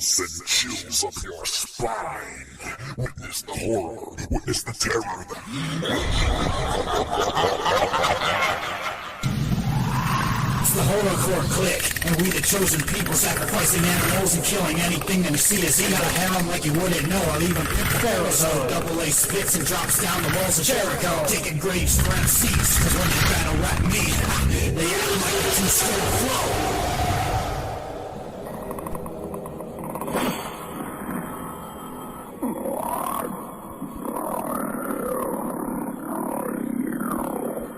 Send chills up your spine. Witness the horror, witness the terror. It's the Horrorcore clique, and we the chosen people, sacrificing animals and killing anything that we see as evil. Got a harem like you wouldn't know, I'll even pick pharaohs. So double A spits and drops down the walls of Jericho, taking graves for MCs, cause when they battle rap me, they act like a two-stroke flow.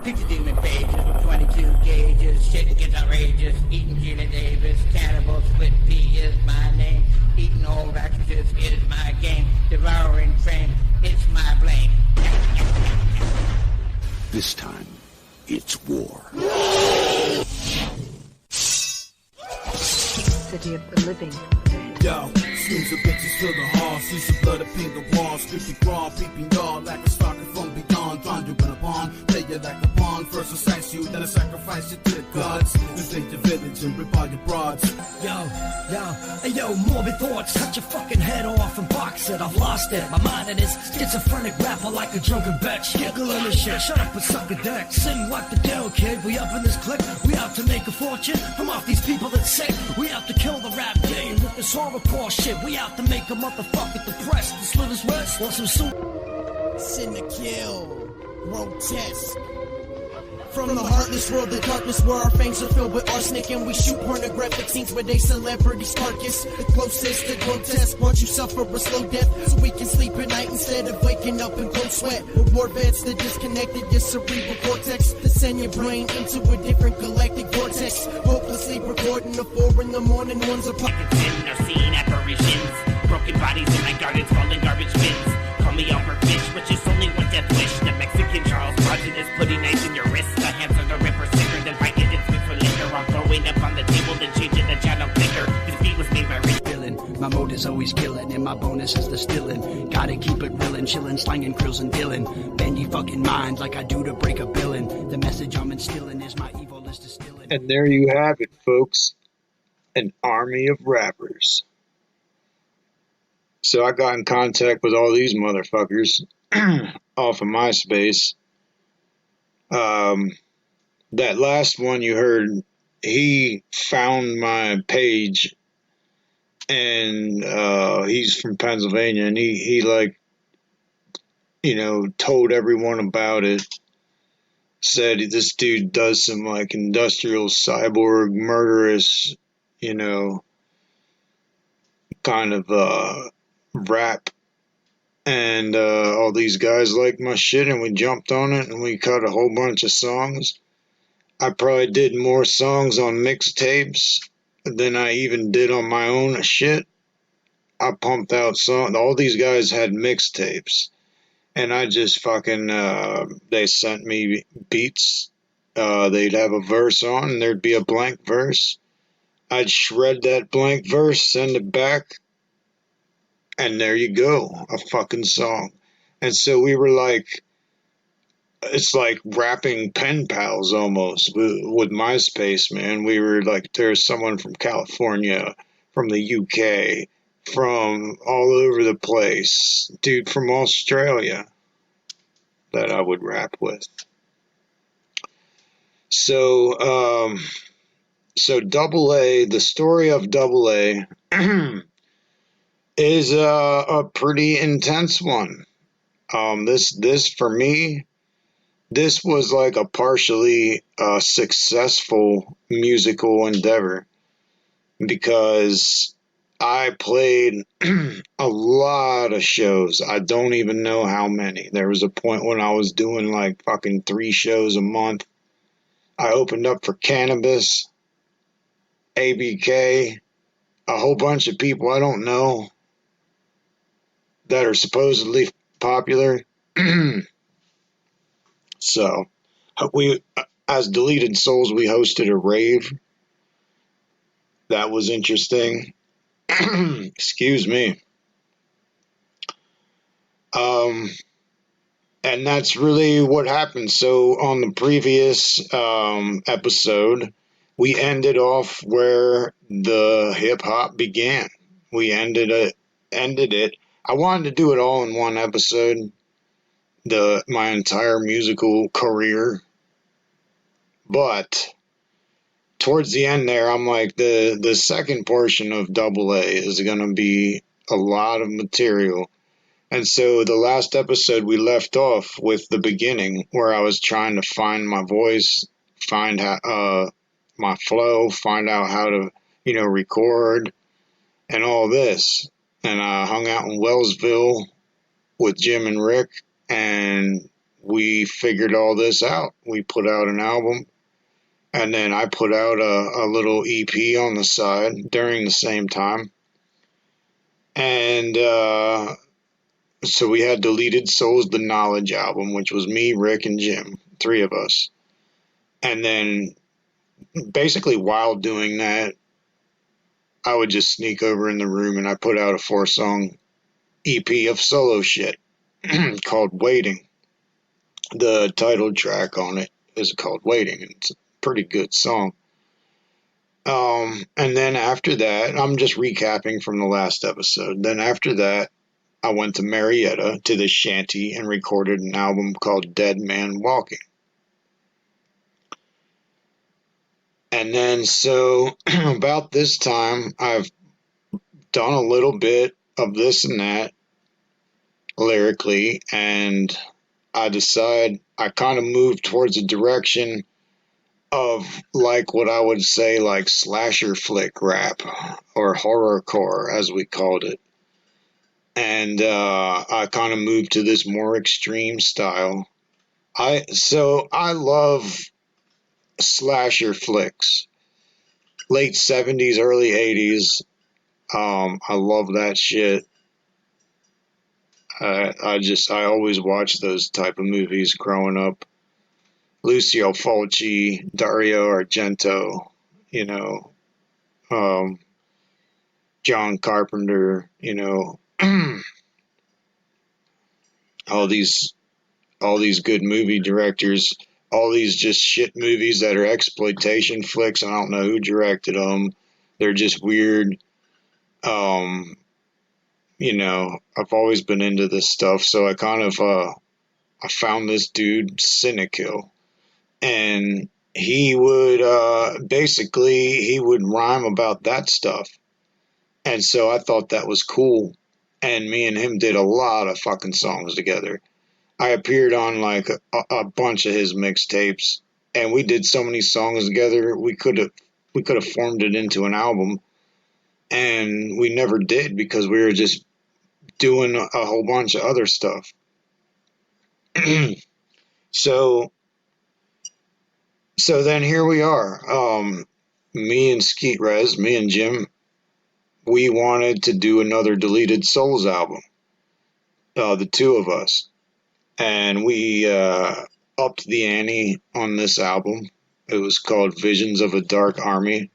Picture demon pages with 22 gauges. Shit gets outrageous. Eating Gina Davis. Cannibal Split P is my name. Eating old actresses is my game. Devouring fame, it's my blame. This time, it's war. City of the living. Yo, snooze the bitches fill the hall, see some blood up in the wall, squeaky crawl, peeping y'all like a stalker from beyond, find you in a pond, play you like a pawn, first I slice you, then I sacrifice you to the gods, invade your village and rip all your broads. Yo, morbid thoughts, cut your fucking head off and box it, I've lost it, my mind it is schizophrenic rapper like a drunken bitch, giggling and shit, shut up and suck a dick, sing what the deal kid, we up in this clique, we out to make a fortune, from off these people that's sick, we out to kill the rap game with this horrorcore shit, we out to make a motherfucker depressed, this liver's rest, want some soup. Sin to kill, grotesque. From the heartless world of darkness where our fangs are filled with arsenic and we shoot pornographic scenes with a celebrity's carcass. The closest to grotesque, watch you suffer a slow death so we can sleep at night instead of waking up in cold sweat. We're war vets that disconnected your cerebral cortex to send your brain into a different galactic vortex. Hopelessly recording the 4 in the morning ones are pockets in or seeing apparitions. Broken bodies in my gardens falling garbage bins. Call me Albert Fish, which is only one death wish. The Mexican Charles Bronson is putting knives in your wrist. The hands of the ripper sicker than fighting and spit for liquor. I'm throwing up on the table then changing the channel quicker. This beat was made by Rick Villain. My mode is always killing, and my bonus is the stillin'. Gotta keep it reelin', chillin', slangin', krills and dealin'. Bend your fucking mind like I do to break a billin'. The message I'm instilling is my evil is distilling. And there you have it, folks. An army of rappers. So I got in contact with all these motherfuckers off of MySpace. That last one you heard, he found my page, and he's from Pennsylvania, and he like, you know, told everyone about it. Said this dude does some like industrial cyborg murderous, you know, kind of rap, and all these guys liked my shit, and we jumped on it and we cut a whole bunch of songs. I probably did more songs on mixtapes than I even did on my own shit. I pumped out songs. All these guys had mixtapes, and I just fucking they sent me beats. They'd have a verse on and there'd be a blank verse. I'd shred that blank verse, send it back, and there you go, a fucking song. And so we were like, it's like rapping pen pals almost with MySpace, man. We were like, there's someone from California, from the UK, from all over the place, dude from Australia that I would rap with. So, so Double A, the story of Double A is a pretty intense one. This for me, this was like a partially successful musical endeavor because I played a lot of shows. I don't even know how many. There was a point when I was doing like fucking 3 shows a month. I opened up for Cannabis, ABK, a whole bunch of people I don't know that are supposedly popular. So, we, as Deleted Soulz, we hosted a rave. That was interesting. Excuse me. And that's really what happened. So, on the previous episode, we ended off where the hip hop began, we ended it. I wanted to do it all in one episode, my entire musical career, but towards the end there, I'm like, the second portion of Double A is going to be a lot of material. And so the last episode we left off with the beginning, where I was trying to find my voice, find my flow, find out how to, record and all this. And I hung out in Wellsville with Jim and Rick, and we figured all this out. We put out an album, and then I put out a little EP on the side during the same time. And so we had Deleted Souls, the Knowledge album, which was me, Rick, and Jim, three of us. And then basically while doing that, I would just sneak over in the room and I put out a 4-song EP of solo shit called Waiting. The title track on it is called Waiting, and it's a pretty good song. And then after that, I'm just recapping from the last episode. Then after that, I went to Marietta to the shanty and recorded an album called Dead Man Walking. And then so about this time, I've done a little bit of this and that lyrically, and I kind of moved towards a direction of like what I would say like slasher flick rap or horrorcore as we called it. And I kind of moved to this more extreme style. I love slasher flicks, late 70s, early 80s. I love that shit. I always watched those type of movies growing up. Lucio Fulci, Dario Argento, John Carpenter, all these good movie directors, all these just shit movies that are exploitation flicks. I don't know who directed them. They're just weird. I've always been into this stuff, so I kind of I found this dude Cynical, and he would he would rhyme about that stuff, and so I thought that was cool. And me and him did a lot of fucking songs together. I appeared on like a bunch of his mixtapes, and we did so many songs together. We could have formed it into an album, and we never did because we were just doing a whole bunch of other stuff. So then here we are. Me and Skeet Rez, me and Jim, we wanted to do another Deleted Souls album. The two of us. And we upped the ante on this album. It was called Visions of a Dark Army.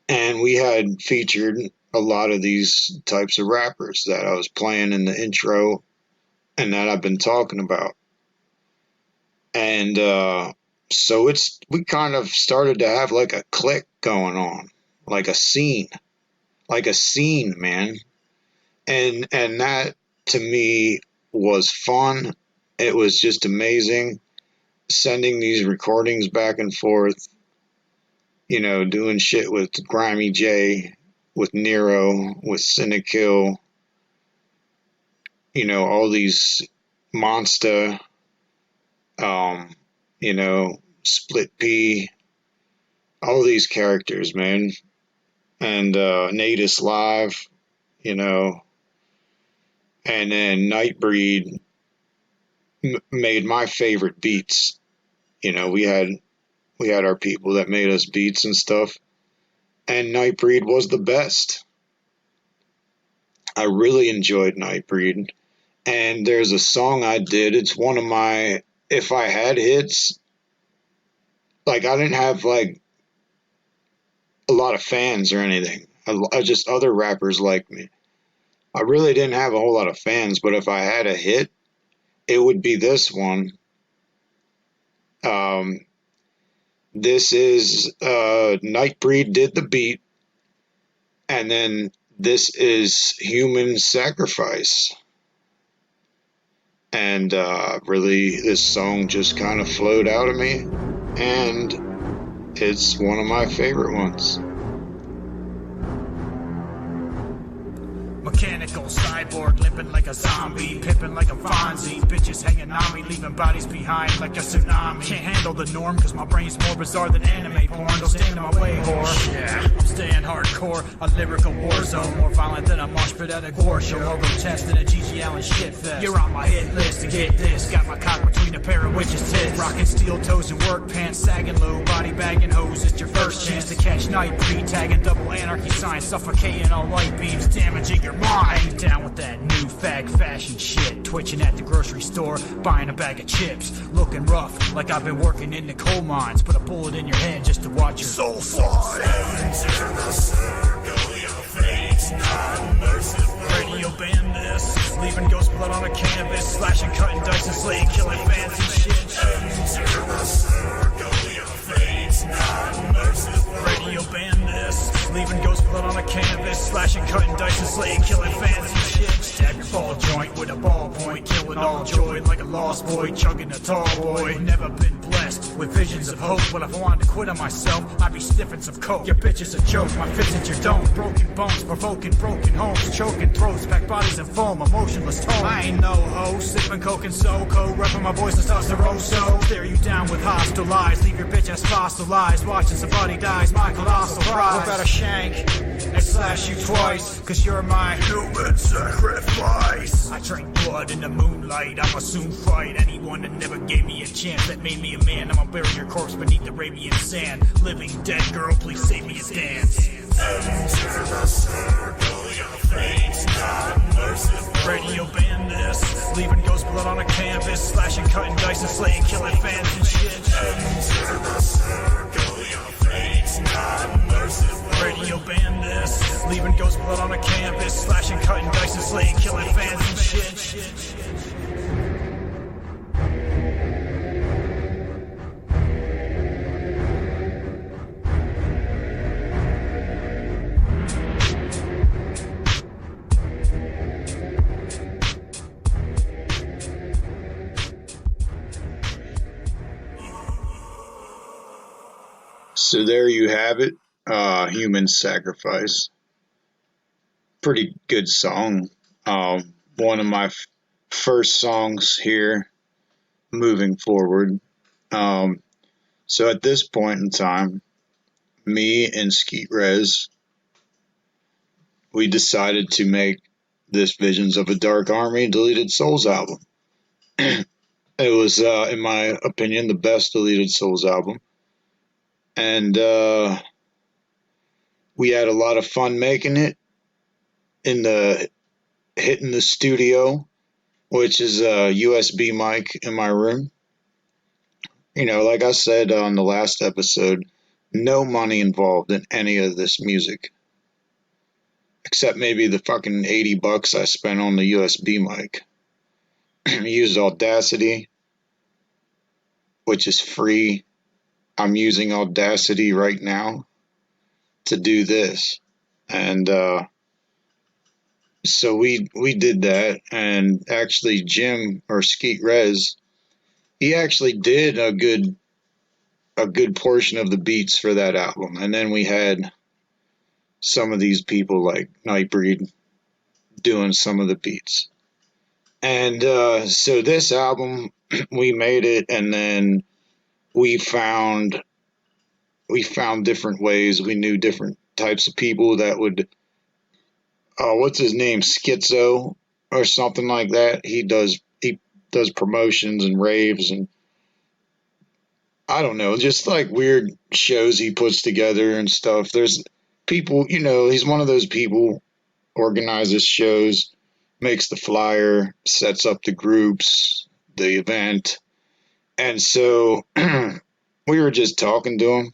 And we had featured a lot of these types of rappers that I was playing in the intro and that I've been talking about. And so we kind of started to have like a clique going on, like a scene, man. And that to me was fun. It was just amazing sending these recordings back and forth, doing shit with Grimy J, with Nero, with Cynical, all these Monster, Split P, all these characters, man. And Natus Live, and then Nightbreed made my favorite beats. We had our people that made us beats and stuff, and Nightbreed was the best. I really enjoyed Nightbreed, and there's a song I did. It's one of my, if I had hits, like I didn't have like a lot of fans or anything. I just other rappers liked me. I really didn't have a whole lot of fans, but if I had a hit, it would be this one. This is Nightbreed did the beat, And then this is Human Sacrifice. And really, this song just kind of flowed out of me. And it's one of my favorite ones. Mechanical cyborg, limping like a zombie, pimping like a Fonzie. Bitches hanging on me, leaving bodies behind like a tsunami. Can't handle the norm, cause my brain's more bizarre than anime porn. Don't stand in my way, whore. Yeah, I'm staying hardcore, a lyrical war zone. More violent than a mosh pit at a gore show. More grotesque than a G.G. Allen shit fest. You're on my hit list to get this. Got my cock between a pair of witches' tits. Rocking steel toes and work pants, sagging low, body bagging hose. It's your first chance to catch night breed. Tagging double anarchy signs, suffocating all light beams, damaging your mind. Down with that new fag fashion shit. Twitching at the grocery store, buying a bag of chips. Looking rough, like I've been working in the coal mines. Put a bullet in your head just to watch your soul fly. Enter the circle, your fate's not merciful. Radio bandits, leaving ghost blood on a canvas. Slashing, cutting dice and slaying, killing fans and shit. Enter the circle, your fate's not merciful. Radio bandits, leaving ghost blood on a canvas. Slashing, cutting dice and slaying, killing fans and shit. Stab your ball joint with a ballpoint, killing all joy like a lost boy, chugging a tall boy. Never been blessed with visions of hope, but if I wanted to quit on myself, I'd be sniffing some coke. Your bitch is a joke, my fits at your dome. Broken bones, provoking broken homes, choking throats, pack bodies in foam, emotionless tone. I ain't no hoe, sipping coke and SoCo, repping my voice and testosterone. So stare you down with hostile eyes, leave your bitch as fossilized, watching somebody dies, my colossal prize. What about a shank and slash you twice, cause you're my human sacrifice. I drink blood in the moonlight, I'ma soon fight anyone that never gave me a chance, that made me a man. I'ma bury your corpse beneath the Arabian sand. Living dead girl, please save me a dance. Enter the circle, your fate's not merciful. Radio bandits, leaving ghost blood on a canvas. Slashing, cutting dice and slaying, killing fans and shit. Enter the circle, your fate's not merciful. Radio bandits, leaving ghost blood on a canvas. Slashing, cutting dice and slaying, killing fans and shit. So there you have it, Human Sacrifice. Pretty good song. One of my first songs here moving forward. So at this point in time, me and Skeet Rez, we decided to make this Visions of a Dark Army Deleted Soulz album. It was, in my opinion, the best Deleted Soulz album. And we had a lot of fun making it hitting the studio, which is a USB mic in my room. You know, like I said on the last episode, no money involved in any of this music. Except maybe the fucking $80 I spent on the USB mic. I used Audacity, which is free. I'm using Audacity right now to do this. And so we did that. And actually Jim, or Skeet Rez, he actually did a good portion of the beats for that album. And then we had some of these people like Nightbreed doing some of the beats. And so this album, we made it, and then we found different ways. We knew different types of people that would, what's his name, Schizo or something like that. He does promotions and raves and I don't know, just like weird shows he puts together and stuff. There's people, you know, he's one of those people, organizes shows, makes the flyer, sets up the groups, the event. And so we were just talking to him.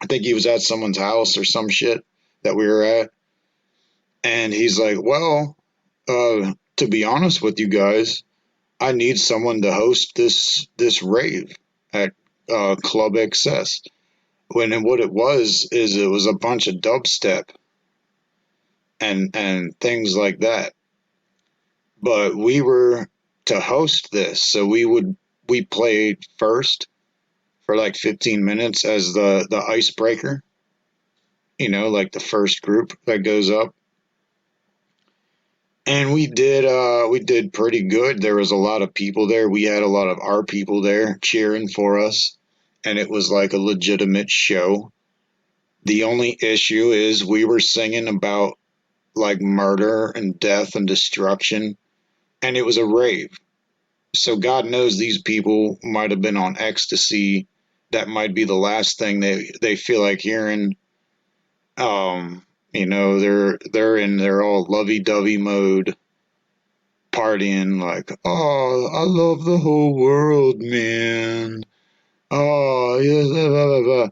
I think he was at someone's house or some shit that we were at. And he's like, well, to be honest with you guys, I need someone to host this rave at Club XS. When what it was is it was a bunch of dubstep and things like that. But we were to host this, so we played first for like 15 minutes as the icebreaker, like the first group that goes up. And we did pretty good. There was a lot of people there. We had a lot of our people there cheering for us, and it was like a legitimate show. The only issue is we were singing about like murder and death and destruction, and it was a rave. So God knows these people might have been on ecstasy. That might be the last thing they feel like hearing. They're in their all lovey-dovey mode, partying like, oh, I love the whole world, man. Oh, yes, blah, blah, blah, blah.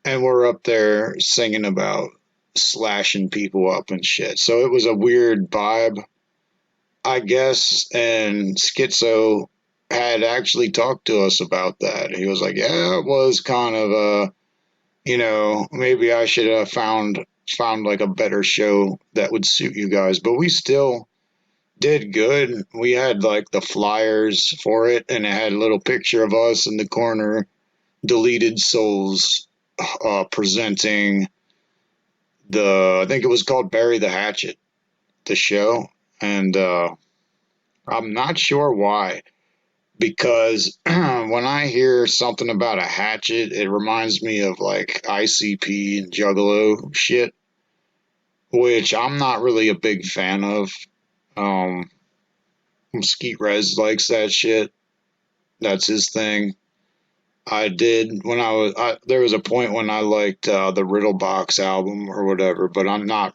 And we're up there singing about slashing people up and shit. So it was a weird vibe, I guess. And Schizo had actually talked to us about that. He was like, yeah, it was kind of maybe I should have found like a better show that would suit you guys. But we still did good. We had like the flyers for it, and it had a little picture of us in the corner, deleted Soulz, presenting I think it was called Bury the Hatchet, the show. And I'm not sure why, because when I hear something about a hatchet, it reminds me of like ICP and Juggalo shit, which I'm not really a big fan of. Skeet Rez likes that shit. That's his thing. I did when there was a point when I liked the Riddle Box album or whatever, but I'm not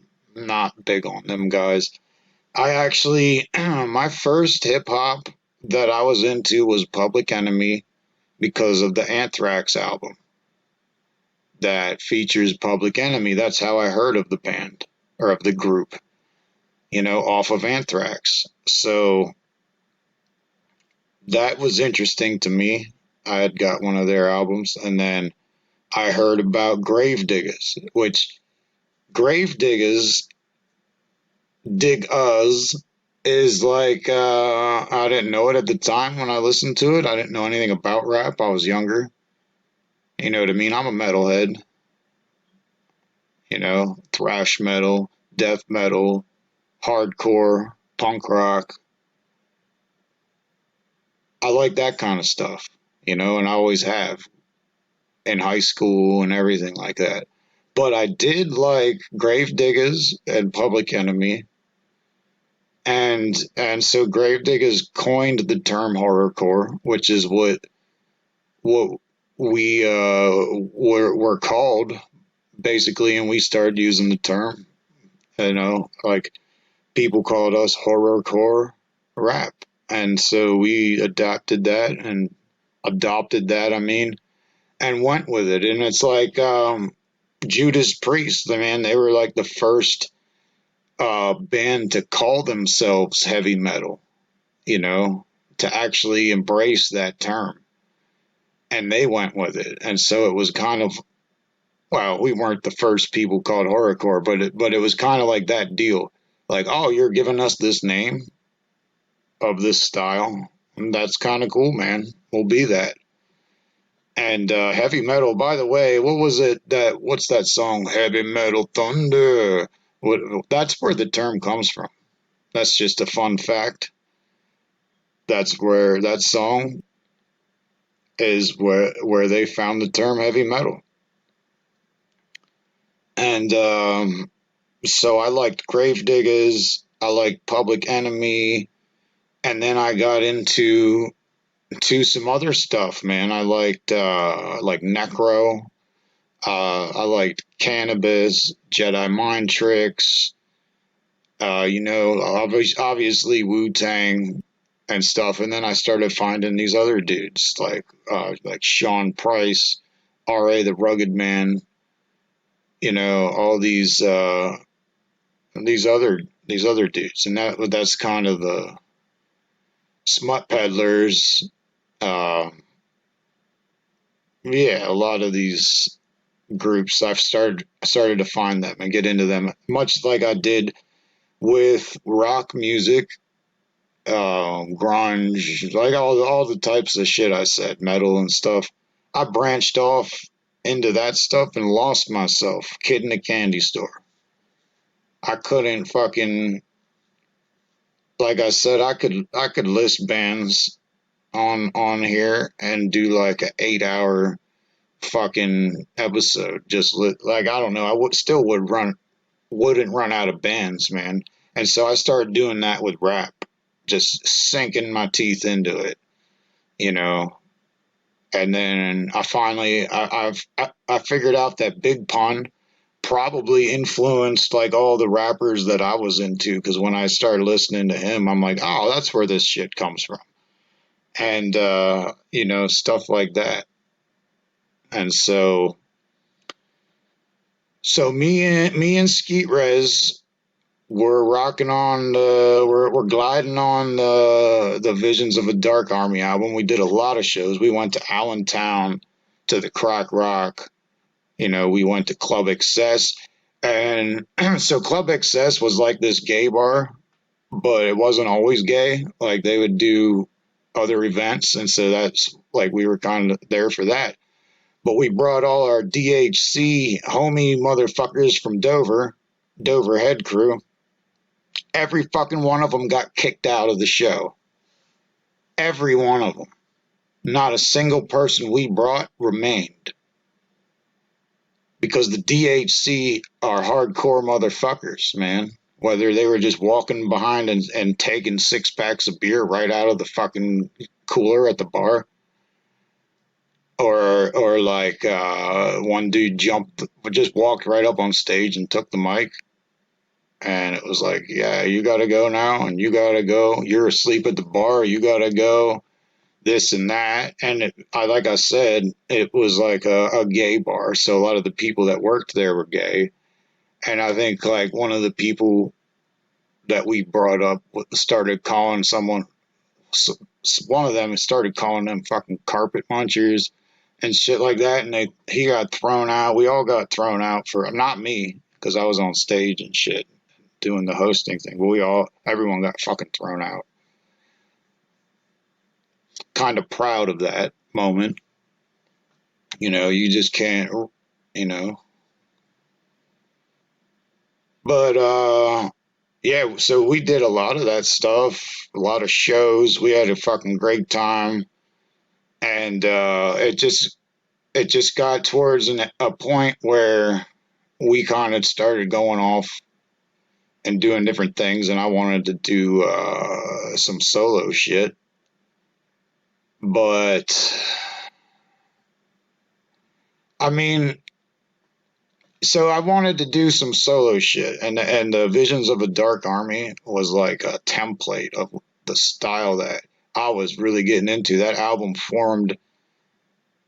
big on them guys. I actually my first hip hop that I was into was Public Enemy because of the Anthrax album that features Public Enemy. That's how I heard of the band or of the group, off of Anthrax. So that was interesting to me. I had got one of their albums, and then I heard about Gravediggers, which Gravediggers Dig Us is like, I didn't know it at the time when I listened to it. I didn't know anything about rap. I was younger. You know what I mean? I'm a metalhead. Thrash metal, death metal, hardcore, punk rock. I like that kind of stuff, and I always have in high school and everything like that. But I did like Gravediggers and Public Enemy. And so Gravediggers coined the term horrorcore, which is what we were called basically, and we started using the term. Like people called us horrorcore rap, and so we adopted that, and went with it. And it's like Judas Priest, man, they were like the first band to call themselves heavy metal, to actually embrace that term. And they went with it. And so it was kind of, well, we weren't the first people called horrorcore, but it was kind of like that deal. Like, oh, you're giving us this name of this style. And that's kind of cool, man. We'll be that. And heavy metal, by the way, what's that song? Heavy Metal Thunder. That's where the term comes from. That's just a fun fact. That's where that song is where they found the term heavy metal. And so I liked Gravediggers, I liked Public Enemy, and then I got into some other stuff, man. I liked Necro. I liked Cannabis, Jedi Mind Tricks, obviously Wu-Tang and stuff. And then I started finding these other dudes like Sean Price, R.A. the Rugged Man, all these other dudes. And that's kind of the Smut Peddlers. A lot of these groups, I've started to find them and get into them, much like I did with rock music, grunge, like all the types of shit I said, metal and stuff. I branched off into that stuff and lost myself. Kid in a candy store. I couldn't fucking, like I said, I could list bands on here and do like an 8 hour fucking episode. Just like I don't know, I wouldn't run out of bands, man. And so I started doing that with rap, just sinking my teeth into it, you know. And then I finally I figured out that Big Pun probably influenced like all the rappers that I was into, because when I started listening to him, I'm like, oh, that's where this shit comes from. And you know, stuff like that. And so me and Skeet Rez were rocking on we're gliding on the Visions of a Dark Army album. We did a lot of shows. We went to Allentown, to the Crack Rock. You know, we went to Club Excess. And so Club Excess was like this gay bar, but it wasn't always gay. Like they would do other events, and so that's like we were kind of there for that. But we brought all our DHC homie motherfuckers from Dover Head Crew. Every fucking one of them got kicked out of the show. Every one of them. Not a single person we brought remained. Because the DHC are hardcore motherfuckers, man. Whether they were just walking behind and taking 6 packs of beer right out of the fucking cooler at the bar. Or like one dude just walked right up on stage and took the mic. And it was like, yeah, you got to go now, and you got to go. You're asleep at the bar. You got to go. This and that. And like I said, it was like a gay bar. So a lot of the people that worked there were gay. And I think like one of the people that we brought up started calling one of them started calling them fucking carpet munchers and shit like that. And he got thrown out. We all got thrown out not me, because I was on stage and shit doing the hosting thing, but everyone got fucking thrown out. Kind of proud of that moment. You know, you just can't, you know. But yeah, so we did a lot of that stuff, a lot of shows. We had a fucking great time. And it just got towards a point where we kind of started going off and doing different things, and I wanted to do some solo shit. But I mean, so I wanted to do some solo shit, and the Visions of a Dark Army was like a template of the style that I was really getting into. That album formed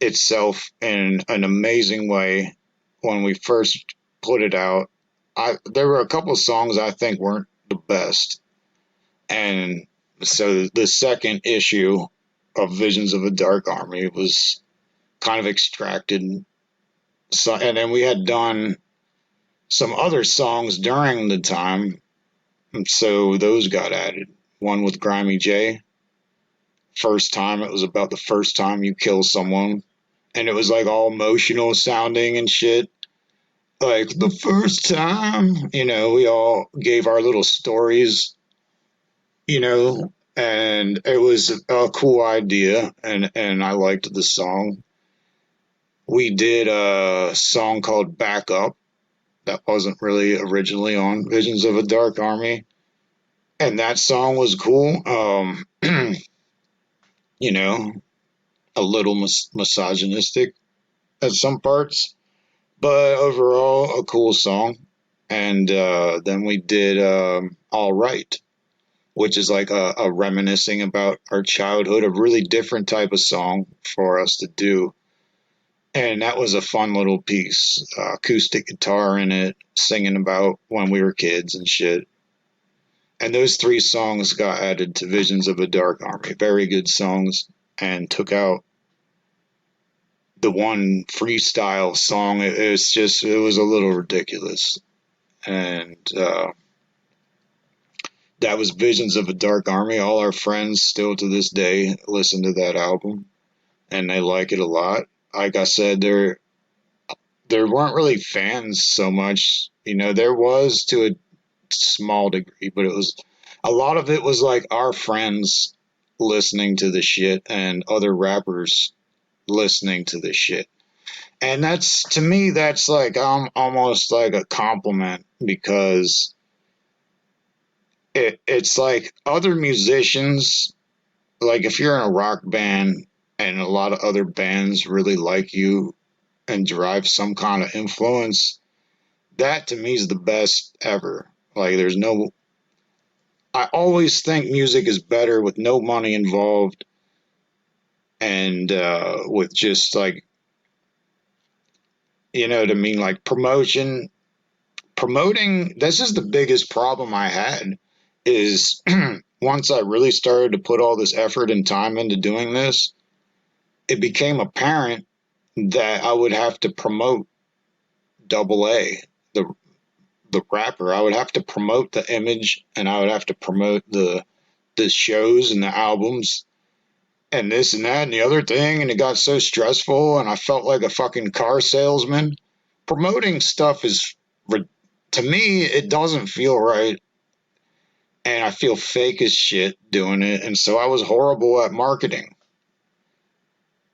itself in an amazing way when we first put it out. There were a couple of songs I think weren't the best, and so the second issue of Visions of a Dark Army was kind of extracted. So, and then we had done some other songs during the time, and so those got added. One with Grimy J. First time, it was about the first time you kill someone, and it was like all emotional sounding and shit. Like the first time, you know, we all gave our little stories, you know, and it was a cool idea, and I liked the song. We did a song called Back Up that wasn't really originally on Visions of a Dark Army, and that song was cool. You know, a little misogynistic at some parts, but overall a cool song. And then we did All Right, which is like a reminiscing about our childhood, a really different type of song for us to do. And that was a fun little piece, acoustic guitar in it, singing about when we were kids and shit. And those 3 songs got added to Visions of a Dark Army. Very good songs, and took out the one freestyle song. It was a little ridiculous. And that was Visions of a Dark Army. All our friends still to this day listen to that album, and they like it a lot. Like I said, there weren't really fans so much. You know, there was to a small degree, but it was a lot of it was like our friends listening to the shit and other rappers listening to the shit. And that's, to me, that's like almost like a compliment, because it's like other musicians, like if you're in a rock band and a lot of other bands really like you and derive some kind of influence, that to me is the best ever. Like there's no, I always think music is better with no money involved, and with just like, you know what I mean, like promoting. This is the biggest problem I had, is once I really started to put all this effort and time into doing this, it became apparent that I would have to promote Double A, the rapper. I would have to promote the image, and I would have to promote the shows and the albums and this and that and the other thing, and it got so stressful, and I felt like a fucking car salesman. Promoting stuff is, to me, it doesn't feel right, and I feel fake as shit doing it, and so I was horrible at marketing.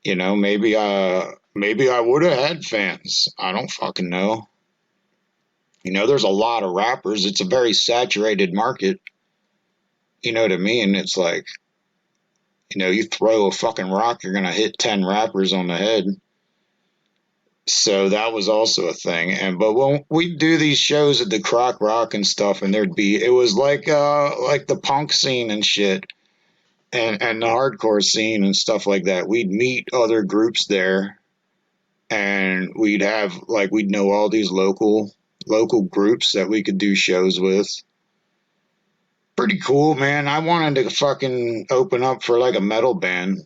You know, maybe I would have had fans. I don't fucking know. You know, there's a lot of rappers. It's a very saturated market. You know what I mean? It's like, you know, you throw a fucking rock, you're going to hit 10 rappers on the head. So that was also a thing. But when we'd do these shows at the Croc Rock and stuff, and it was like the punk scene and shit, and the hardcore scene and stuff like that. We'd meet other groups there, and we'd know all these local groups that we could do shows with. Pretty cool, man. I wanted to fucking open up for like a metal band,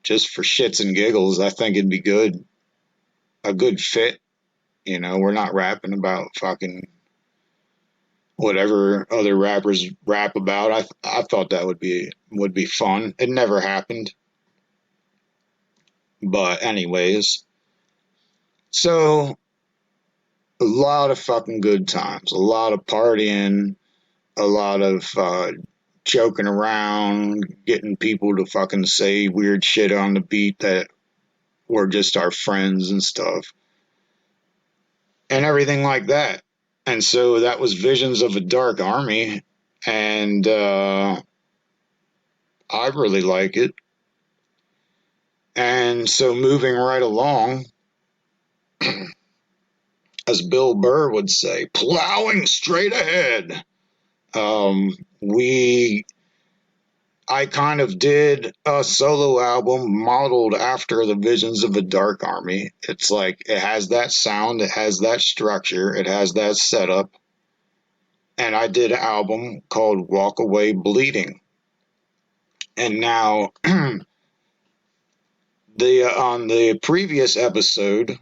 just for shits and giggles. I think it'd be good. A good fit. You know, we're not rapping about fucking whatever other rappers rap about. I thought that would be fun. It never happened. But anyways, so a lot of fucking good times, a lot of partying, a lot of joking around, getting people to fucking say weird shit on the beat that were just our friends and stuff, and everything like that. And so that was Visions of a Dark Army, and I really like it. And so moving right along, as Bill Burr would say, plowing straight ahead. I kind of did a solo album modeled after the Visions of a Dark Army. It's like, it has that sound, it has that structure, it has that setup. And I did an album called Walk Away Bleeding. And now, on the previous episode,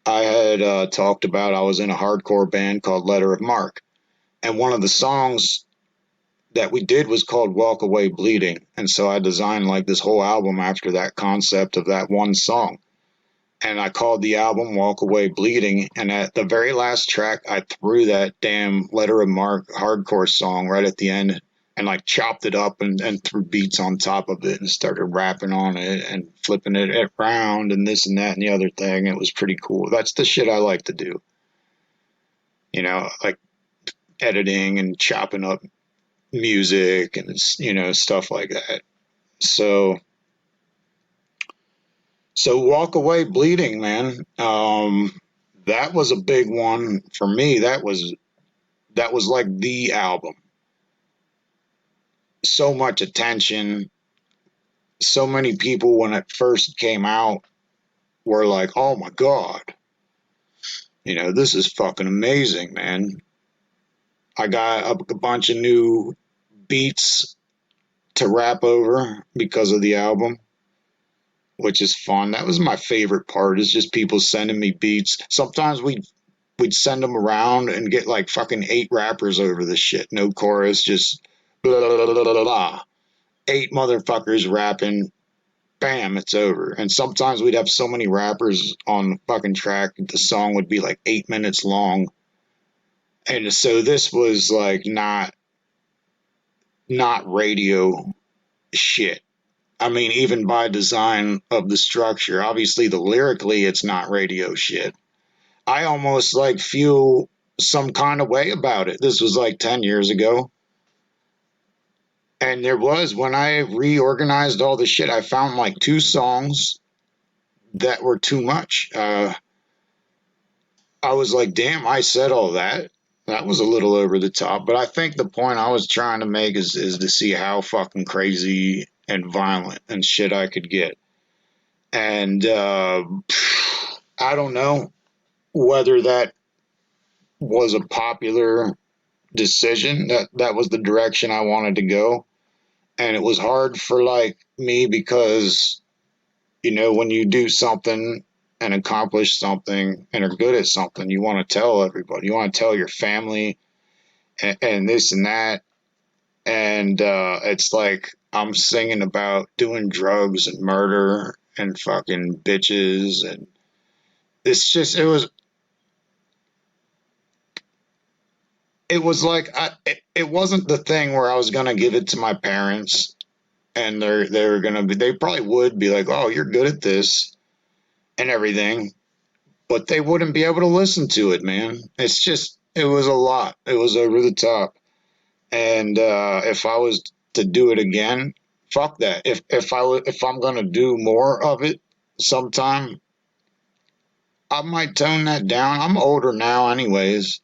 I had talked about I was in a hardcore band called Letter of Marque. And one of the songs that we did was called Walk Away Bleeding. And so I designed like this whole album after that concept of that one song. And I called the album Walk Away Bleeding. And at the very last track, I threw that damn Letter of Marque hardcore song right at the end, and like chopped it up and threw beats on top of it and started rapping on it and flipping it around and this and that and the other thing. It was pretty cool. That's the shit I like to do. You know, like editing and chopping up music and, you know, stuff like that. So Walk Away Bleeding, man. That was a big one for me. That was like the album. So much attention. So many people when it first came out were like, oh my God, you know, this is fucking amazing, man. I got a bunch of new beats to rap over because of the album, which is fun. That was my favorite part, is just people sending me beats. Sometimes we'd send them around and get like fucking 8 rappers over this shit. No chorus, just blah, blah, blah, blah, blah, blah. 8 motherfuckers rapping. Bam, it's over. And sometimes we'd have so many rappers on the fucking track that the song would be like 8 minutes long. And so this was like not radio shit. I mean, even by design of the structure, obviously the lyrically it's not radio shit. I almost like feel some kind of way about it. This was like 10 years ago. And there was, when I reorganized all the shit, I found like 2 songs that were too much. I was like, damn, I said all that. That was a little over the top. But I think the point I was trying to make is to see how fucking crazy and violent and shit I could get. And I don't know whether that was a popular decision. That was the direction I wanted to go. And it was hard for like me because, you know, when you do something and accomplish something and are good at something, you want to tell everybody. You want to tell your family and this and that. And it's like I'm singing about doing drugs and murder and fucking bitches. And it's just, it was like, it wasn't the thing where I was going to give it to my parents and they were going to be, they probably would be like, oh, you're good at this and everything, but they wouldn't be able to listen to it, man. It's just, it was a lot. It was over the top. And if I was to do it again, fuck that. If I'm going to do more of it sometime, I might tone that down. I'm older now anyways.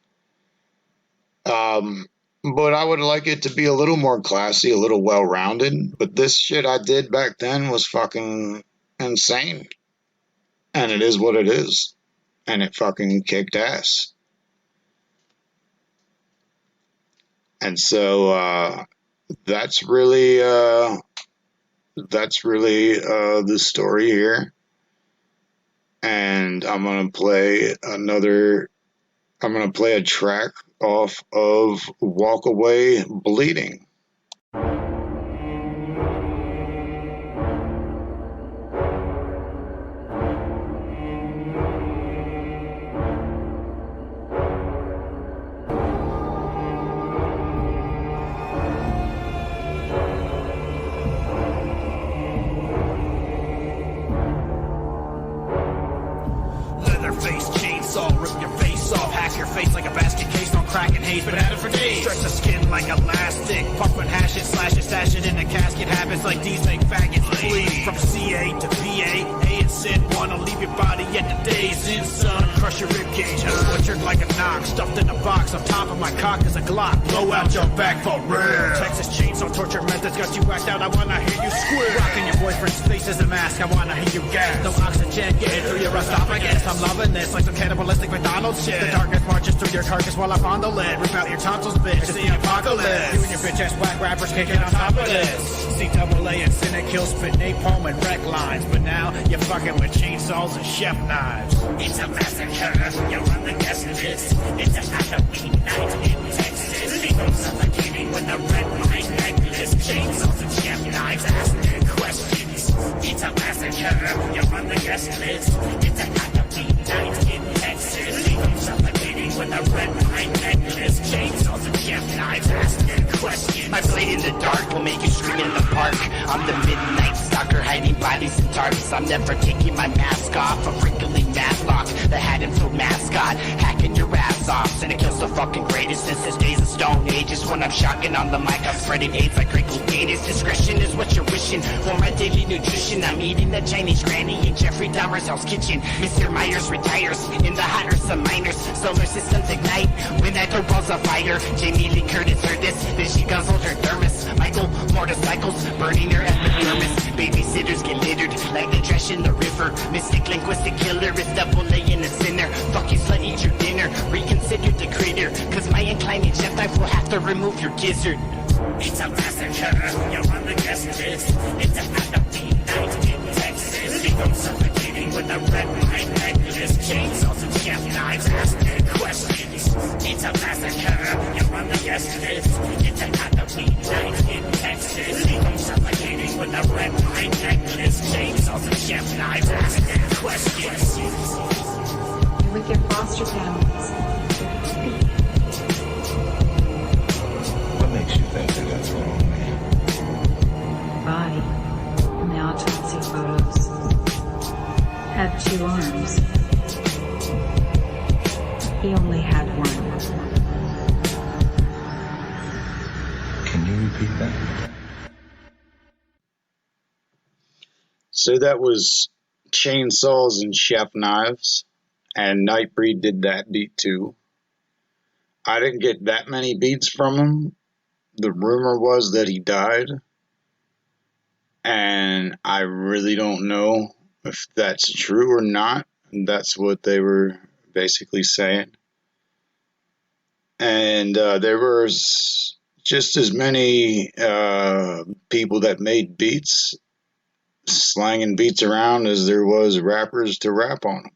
But I would like it to be a little more classy, a little well-rounded. But this shit I did back then was fucking insane. And it is what it is. And it fucking kicked ass. And so, that's really the story here. And I'm going to play a track off of Walk Away Bleeding. Leatherface chainsaw, rip your face off, hack your face like a basket case, don't crack and haze, been at it for days. Stretch the skin like elastic, puffin', hash it, slash it, stash it in a casket. Habits like these make faggots bleed. From CA to VA, A and Sin, wanna leave your body at the days in, son. Crush your ribcage, butchered like a knock, stuffed in a box. On top of my cock is a Glock, blow out your back for real. Texas chainsaw torture methods got you whacked out, I wanna hear you squeal. Rocking your boyfriend's face as a mask, I wanna hear you gas. No oxygen getting through your esophagus, I'm loving this like some cannibalistic McDonald's shit. The darkness marches through your carcass while I'm on the lid. Rip out your tonsils, bitch, it's the apocalypse. You and your bitch ass whack rappers kicking on top of this. C-double-A and Cynic kill, spit napalm and wreck lines. But now you're fucking with chainsaws and chef knives. It's a massacre, you're on the guest list. It's a Halloween night in Texas. People suffocating with a red line necklace. Chainsaws and chef knives asking questions. It's a massacre, you're on the guest list. It's a Halloween night in Texas. People suffocating with a red line necklace. Chainsaws and chef knives asking questions. My blade in the dark will make you scream in the park. I'm the midnight stalker hiding bodies in tarps. I'm never taking my mask off. A wrinkling matlock, the hat and filled mascot, hacking your ass off. And it kills the fucking greatest since his days of Stone Ages. When I'm shocking on the mic, I'm spreading AIDS like wrinkled gators. Discretion is what you're wishing for my daily nutrition. I'm eating the Chinese granny in Jeffrey Dahmer's Hell's Kitchen. Mr. Myers retires in the hot earth of miners. Solar systems ignite when I throw balls of fire. Jamie Lee Curtis heard this, then she guzzled her thermos. Michael motorcycles burning her epidermis. Babysitters get littered like the trash in the river. Mystic linguistic killer is double A in a sinner. Fuck you, slut, eat your dinner. Reconsider the critter, cause my inclining chef knife will have to remove your gizzard. It's a massacre, you're on the guest list. It's a Halloween night in Texas. People suffocating with a red light necklace, chainsaws and chef knives, asking questions. It's a massacre, you're on the guest list. It's a Halloween night in Texas. Leave them suffocating with a red light necklace, chainsaws and chef knives, asking questions. You're with your foster families. What makes you think they got the wrong man? Body. In the autopsy photos. Had 2 arms. He only had 1. Can you repeat that? So that was Chainsaws and Chef Knives, and Nightbreed did that beat too. I didn't get that many beats from him. The rumor was that he died, and I really don't know if that's true or not. That's what they were basically saying. And there was just as many people that made beats, slanging beats around, as there was rappers to rap on them.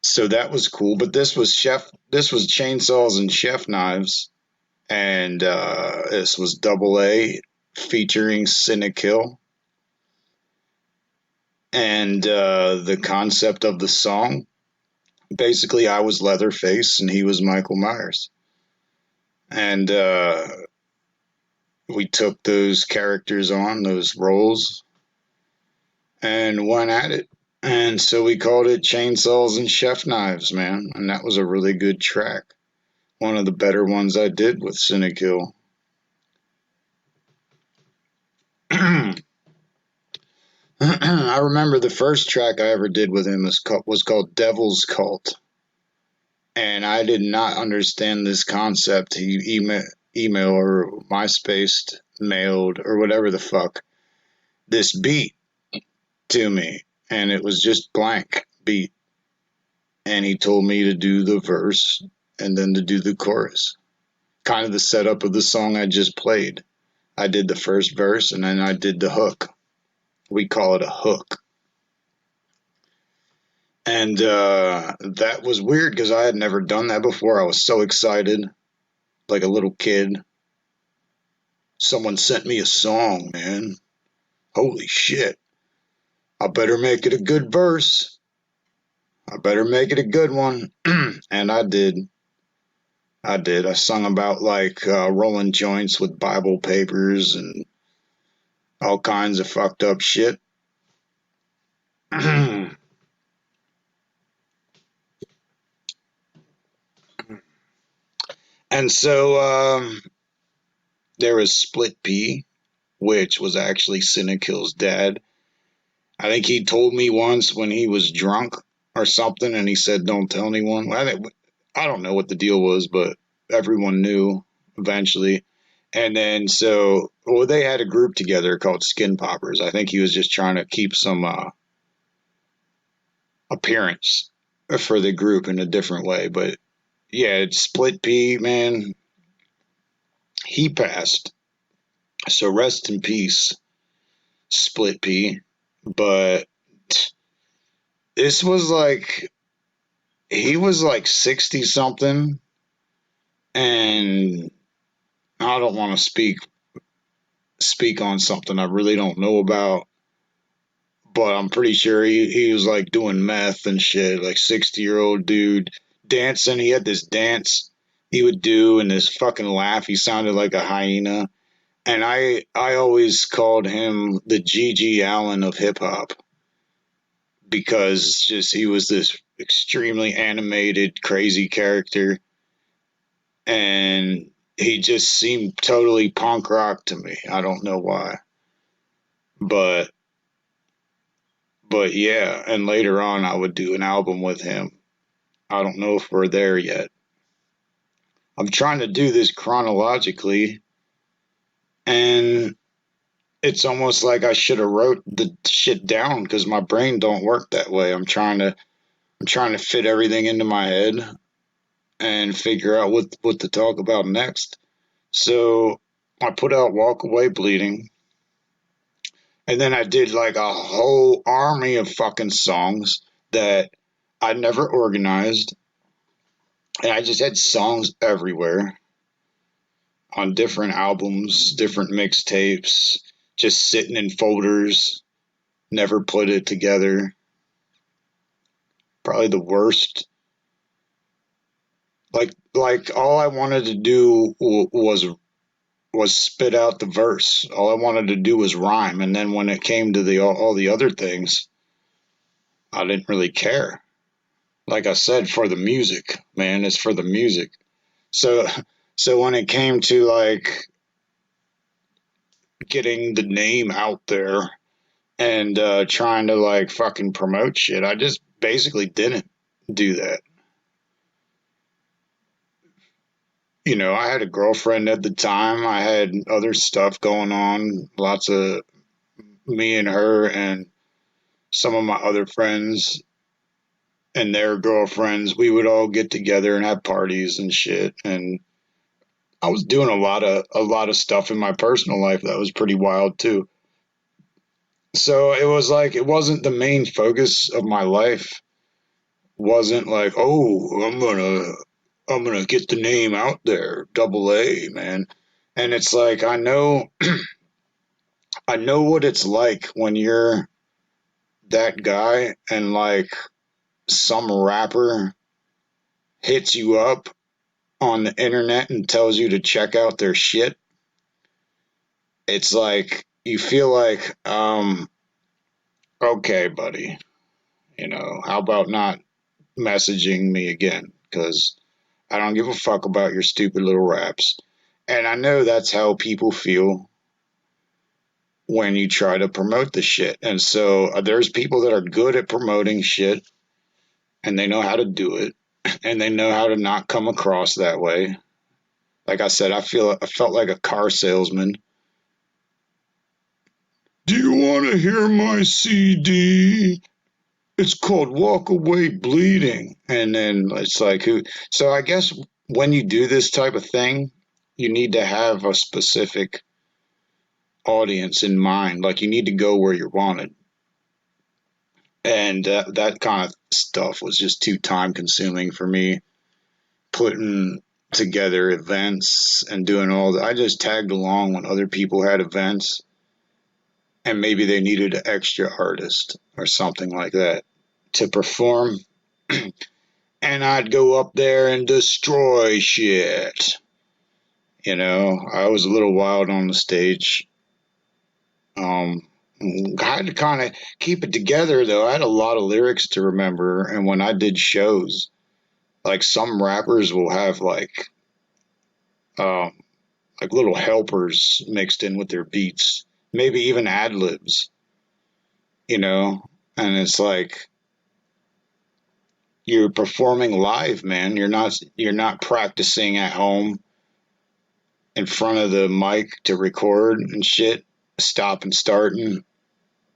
So that was cool. But this was Chainsaws and Chef Knives, and this was Double A featuring Cynikill. And the concept of the song, basically I was Leatherface and he was Michael Myers. And we took those characters on, those roles, and went at it. And so we called it Chainsaws and Chef Knives, man. And that was a really good track. One of the better ones I did with Cynikill. I remember the first track I ever did with him was called Devil's Cult. And I did not understand this concept. He email or MySpace mailed or whatever the fuck this beat to me. And it was just blank beat. And he told me to do the verse and then to do the chorus. Kind of the setup of the song I just played. I did the first verse and then I did the hook. We call it a hook. And that was weird because I had never done that before. I was so excited, like a little kid. Someone sent me a song, man. Holy shit. I better make it a good verse. I better make it a good one. And I did. I sung about like rolling joints with Bible papers and all kinds of fucked up shit. And so there was Split P, which was actually Cynakill's dad. I think he told me once when he was drunk or something, and he said, "Don't tell anyone." I don't know what the deal was, but everyone knew eventually. And then they had a group together called Skin Poppers. I think he was just trying to keep some appearance for the group in a different way. But yeah, it's Split P, man. He passed. So rest in peace, Split P. But this was like, he was like 60 something. And I don't want to speak on something I really don't know about. But I'm pretty sure he was like doing meth and shit, like 60-year-old dude dancing. He had this dance he would do and this fucking laugh. He sounded like a hyena. And I always called him the G.G. Allen of hip hop because just he was this extremely animated, crazy character. And he just seemed totally punk rock to me. I don't know why. But yeah, and later on I would do an album with him. I don't know if we're there yet. I'm trying to do this chronologically, and it's almost like I should have wrote the shit down because my brain don't work that way. I'm trying to fit everything into my head and figure out what to talk about next. So I put out Walk Away Bleeding, And then I did like a whole army of fucking songs that I never organized. And I just had songs everywhere on different albums, different mixtapes, just sitting in folders, never put it together. Probably the worst. Like all I wanted to do was spit out the verse. All I wanted to do was rhyme, and then when it came to the all the other things, I didn't really care. Like I said, for the music, man, it's for the music. So so when it came to like getting the name out there and trying to like fucking promote shit, I just basically didn't do that. You know, I had a girlfriend at the time. I had other stuff going on, lots of me and her and some of my other friends and their girlfriends. We would all get together and have parties and shit. And I was doing a lot of stuff in my personal life that was pretty wild too. So it was like it wasn't the main focus of my life. Wasn't like, oh, I'm gonna get the name out there, double A, man. And it's like I know what it's like when you're that guy and like some rapper hits you up on the internet and tells you to check out their shit. It's like you feel like, okay, buddy, you know, how about not messaging me again? Because I don't give a fuck about your stupid little raps. And I know that's how people feel when you try to promote the shit. And so there's people that are good at promoting shit and they know how to do it and they know how to not come across that way. Like I said, I felt like a car salesman. Do you want to hear my CD? It's called Walk Away Bleeding. And then it's like, who? So I guess when you do this type of thing, you need to have a specific audience in mind. Like you need to go where you're wanted. And that kind of stuff was just too time consuming for me. Putting together events and doing all that. I just tagged along when other people had events and maybe they needed an extra artist or something like that to perform. And I'd go up there and destroy shit. You know, I was a little wild on the stage. I had to kind of keep it together though. I had a lot of lyrics to remember, and when I did shows, like some rappers will have like little helpers mixed in with their beats, maybe even ad libs, you know, and it's like you're performing live, man. You're not practicing at home in front of the mic to record and shit. Stop and start, and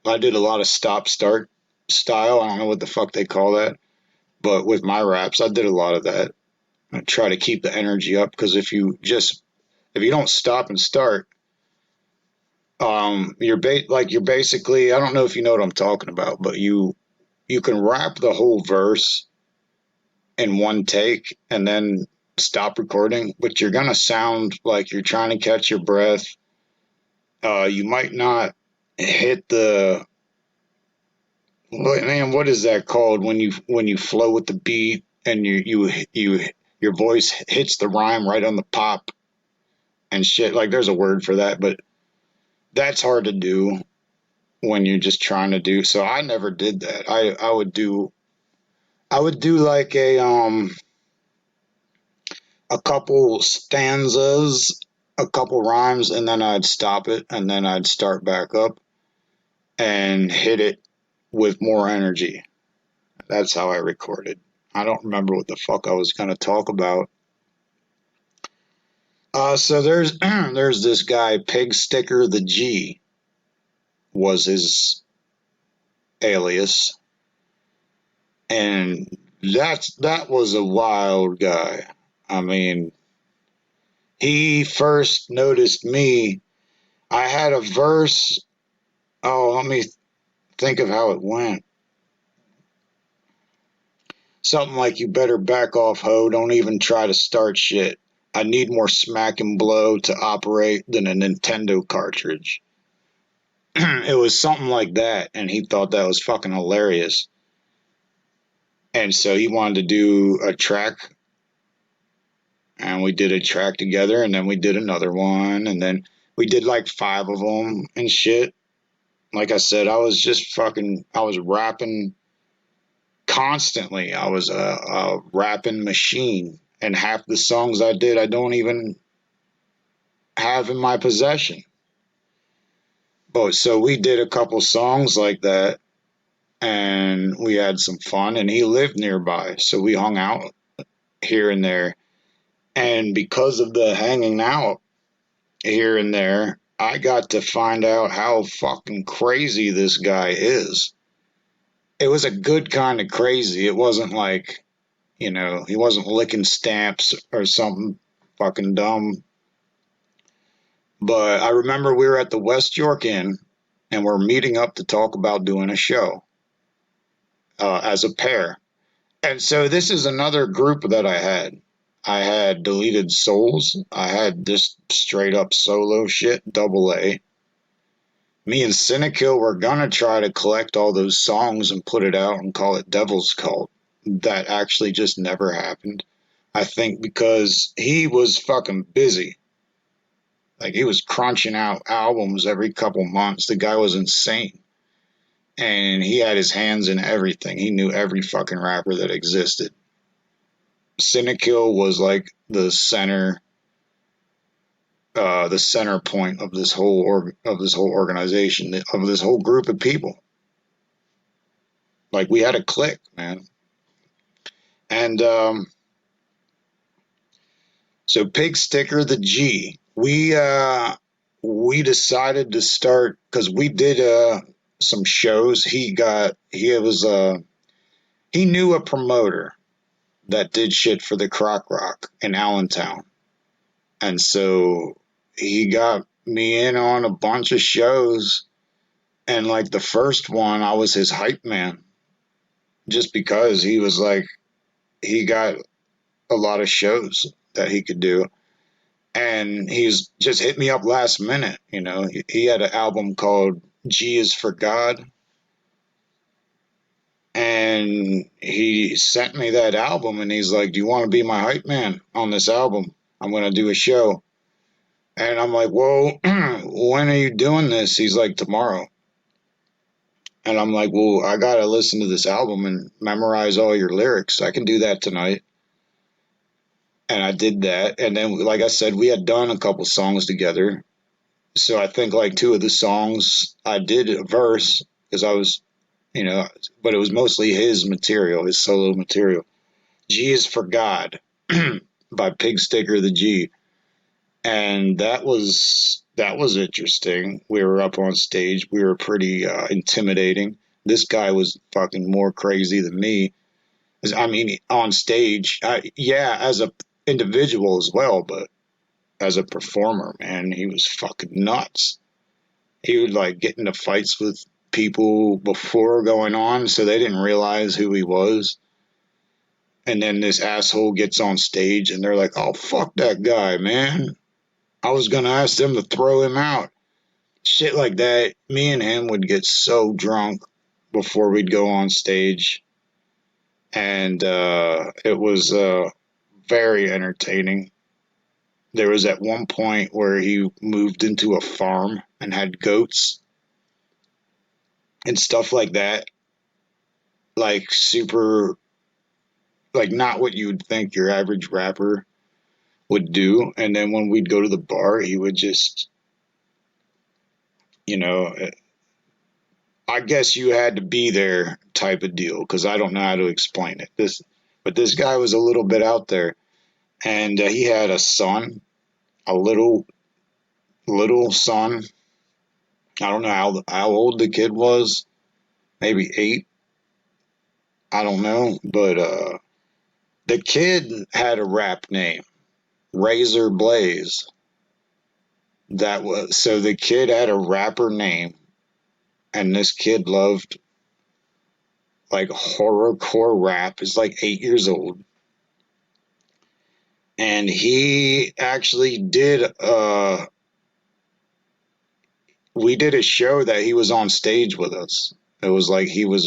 I did a lot of stop start style. I don't know what the fuck they call that, but with my raps, I did a lot of that. I try to keep the energy up because if you don't stop and start, you're basically, I don't know if you know what I'm talking about, but you can rap the whole verse in one take and then stop recording, but you're gonna sound like you're trying to catch your breath. You might not hit the what is that called when you flow with the beat and your voice hits the rhyme right on the pop and shit. Like there's a word for that, but that's hard to do when you're just trying to do. So I never did that. I would do like a couple stanzas, a couple rhymes, and then I'd stop it and then I'd start back up and hit it with more energy. That's how I recorded. I don't remember what the fuck I was going to talk about. So there's this guy, Pig Sticker the G was his alias. And that was a wild guy. I mean, he first noticed me. I had a verse Oh, let me think of how it went. Something like, you better back off, ho. Don't even try to start shit. I need more smack and blow to operate than a Nintendo cartridge. It was something like that, and he thought that was fucking hilarious. And so he wanted to do a track, and we did a track together, and then we did another one, and then we did like 5 of them and shit. Like I said, I was rapping constantly. I was a rapping machine, and half the songs I did, I don't even have in my possession. But so we did a couple songs like that, and we had some fun, and he lived nearby, so we hung out here and there. And because of the hanging out here and there, I got to find out how fucking crazy this guy is. It was a good kind of crazy. It wasn't like, he wasn't licking stamps or something fucking dumb. But I remember we were at the West York Inn, and we're meeting up to talk about doing a show as a pair. And so this is another group that I had. I had deleted Soulz. I had this straight up solo shit, double A. Me and Cynikill were gonna try to collect all those songs and put it out and call it Devil's Cult. That actually just never happened. I think because he was fucking busy. Like, he was crunching out albums every couple months. The guy was insane. And he had his hands in everything. He knew every fucking rapper that existed. Cynikill was like the center point of this whole organization, of this whole group of people. Like, we had a clique, man. And so Pig Sticker the G, we decided to start, because we did some shows. He knew a promoter that did shit for the Croc Rock in Allentown. And so he got me in on a bunch of shows. And like the first one, I was his hype man. Just because he was like, he got a lot of shows that he could do. And he's just hit me up last minute. He had an album called G is for God. And he sent me that album, and he's like, do you want to be my hype man on this album? I'm going to do a show. And I'm like, well, when are you doing this? He's like, tomorrow. And I'm like, well, I got to listen to this album and memorize all your lyrics. I can do that tonight. And I did that. And then, like I said, we had done a couple songs together. So I think like 2 of the songs I did a verse, because I was, but it was mostly his material, his solo material. G is for God by Pig Sticker the G. And that was interesting. We were up on stage. We were pretty intimidating. This guy was fucking more crazy than me. I mean, on stage, as a individual as well, but as a performer, man, he was fucking nuts. He would like get into fights with people before going on, so they didn't realize who he was. And then this asshole gets on stage, and they're like, "Oh, fuck that guy, man. I was going to ask them to throw him out." Shit like that. Me and him would get so drunk before we'd go on stage. And it was very entertaining. There was at one point where he moved into a farm and had goats and stuff like that. Like super, like not what you would think your average rapper would do. And then when we'd go to the bar, he would just, I guess you had to be there type of deal, because I don't know how to explain it. But this guy was a little bit out there, and he had a son, a little son. I don't know how old the kid was, maybe 8. I don't know, but the kid had a rap name, Razor Blaze. So the kid had a rapper name, and this kid loved like horrorcore rap. Is like 8 years old, and he actually did we did a show that he was on stage with us. It was like he was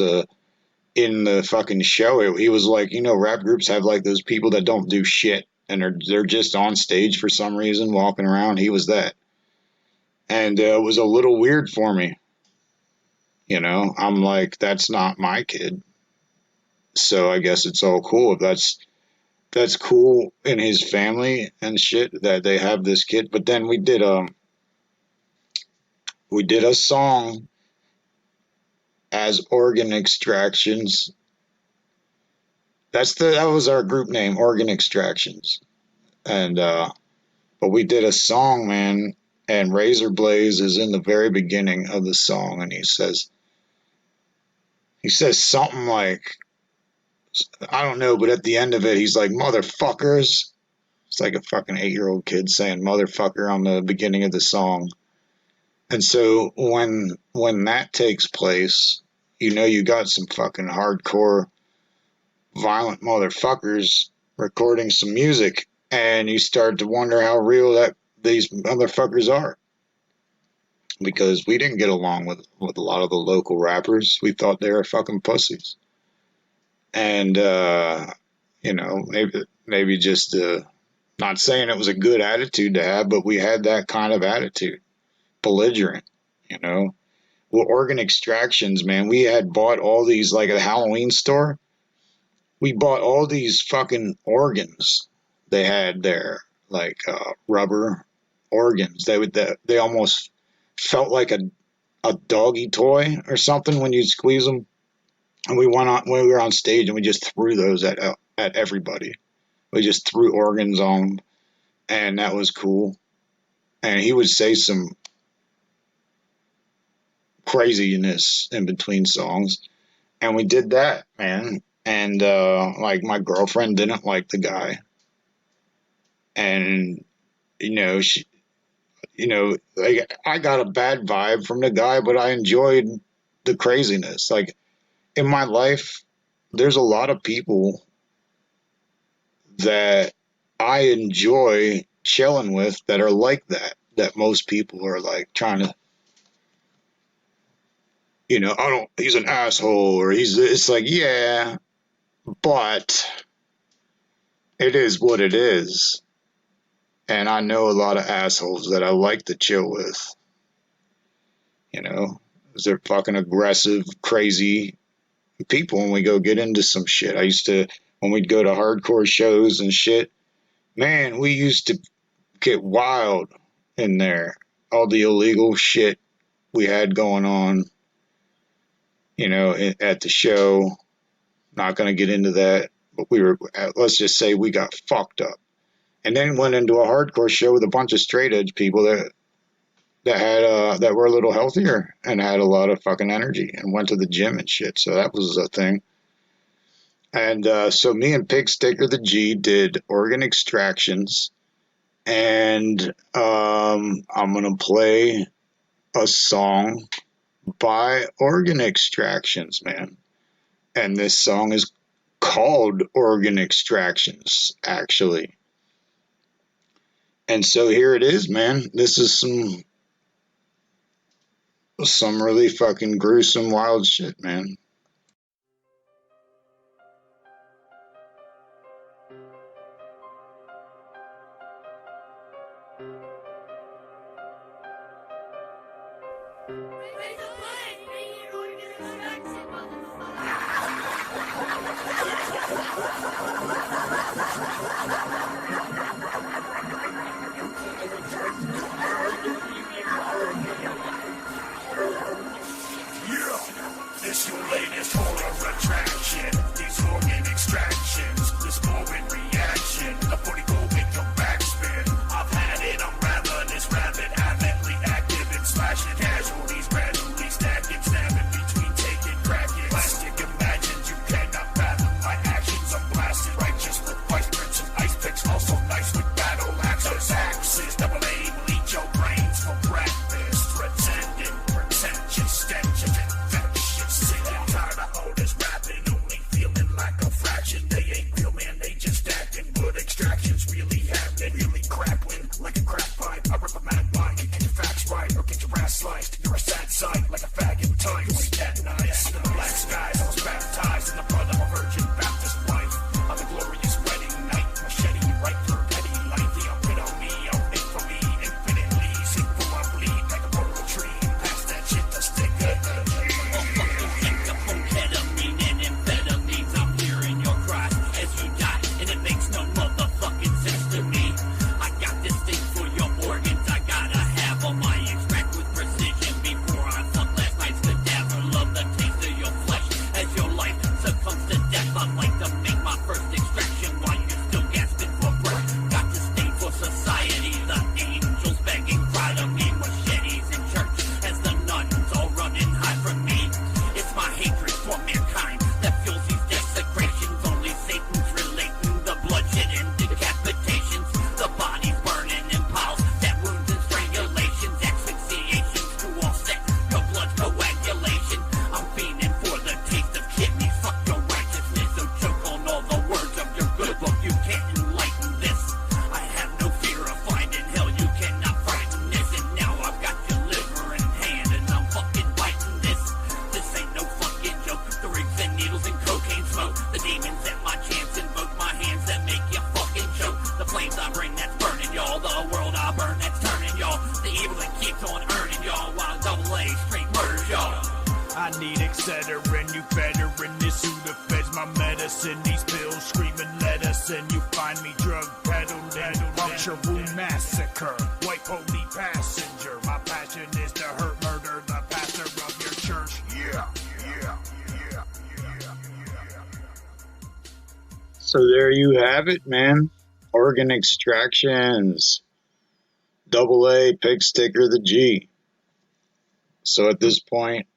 in the fucking show. He was like, you know, rap groups have like those people that don't do shit and they're just on stage for some reason walking around. He was that. And it was a little weird for me. You know, I'm like, that's not my kid. So I guess it's all cool. If that's cool in his family and shit that they have this kid. But then we did a song as Organ Extractions. That was our group name, Organ Extractions. And but we did a song, man, and Razor Blaze is in the very beginning of the song, and he says something like, I don't know, but at the end of it, he's like, motherfuckers. It's like a fucking 8-year-old kid saying motherfucker on the beginning of the song. And so when that takes place, you know you got some fucking hardcore, violent motherfuckers recording some music, and you start to wonder how real that these motherfuckers are. Because we didn't get along with a lot of the local rappers. We thought they were fucking pussies. And, you know, maybe just, not saying it was a good attitude to have, but we had that kind of attitude. Belligerent, you know. Well, Organ Extractions, man, we had bought all these, like at a Halloween store, we bought all these fucking organs they had there, like rubber organs. They almost felt like a doggy toy or something when you squeeze them. And when we were on stage, and we just threw those at everybody. We just threw organs on them, and that was cool. And he would say some craziness in between songs, and we did that, man. And like my girlfriend didn't like the guy, and you know she, you know, like I got a bad vibe from the guy, but I enjoyed the craziness. Like in my life, there's a lot of people that I enjoy chilling with that are like that most people are like trying to, you know, he's an asshole, or it's like, yeah, but it is what it is. And I know a lot of assholes that I like to chill with, you know, because they're fucking aggressive, crazy people when we go get into some shit. I used to, when we'd go to hardcore shows and shit, man, we used to get wild in there. All the illegal shit we had going on, you know, at the show. Not going to get into that, but let's just say we got fucked up. And then went into a hardcore show with a bunch of straight edge people that were a little healthier and had a lot of fucking energy and went to the gym and shit. So that was a thing. And so me and Pig Sticker the G did Organ Extractions, and I'm going to play a song by Organ Extractions, man. And this song is called Organ Extractions, actually. And so here it is, man. This is some really fucking gruesome, wild shit, man. This your latest horror attraction. These organ extractions, this morbid reaction. A 44 make your backspin. I've had it, I'm ravenous, rabid, avidly active and slashing casualties, randomly stacking, snapping between taking, cracking. Plastic imagines you cannot fathom my actions. I'm blasted, righteous with vice prints and ice picks, also nice with battle axe. keeps on earning y'all while double A straight murders y'all. I need Excedrin, you veteran, this Sudafed's my medicine. These pills screaming let us in. You find me drug peddling, puncture wound massacre, white pony passenger. My passion is to hurt, murder the pastor of your church. Yeah. So there you have it, man. Organ Extractions. Double A, Pig Sticker, the G. So at this point,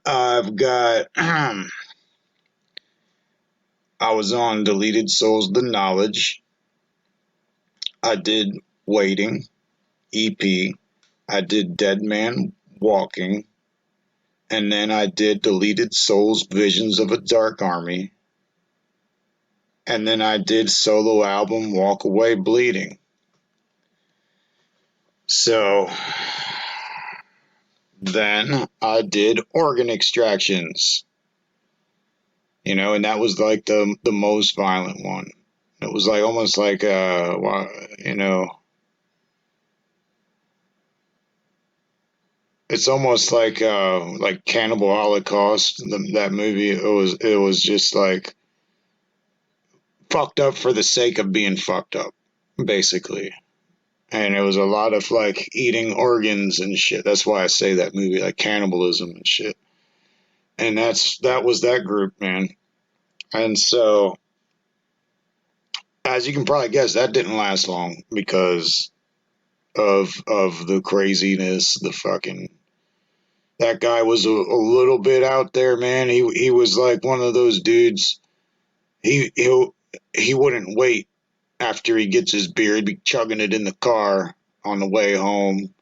I've got, I was on Deleted Souls, The Knowledge. I did Waiting, EP. I did Dead Man Walking. And then I did Deleted Souls, Visions of a Dark Army. And then I did solo album Walk Away Bleeding. So then I did Organ Extractions. You know, and that was like the most violent one. It was like almost like you know, it's almost like Cannibal Holocaust, that movie. It was just like fucked up for the sake of being fucked up, basically. And it was a lot of like eating organs and shit. That's why I say that movie, like cannibalism and shit. And that was that group, man. And so, as you can probably guess, that didn't last long because of the craziness, the fucking. That guy was a little bit out there, man. He was like one of those dudes. He wouldn't wait after he gets his beer. He'd be chugging it in the car on the way home.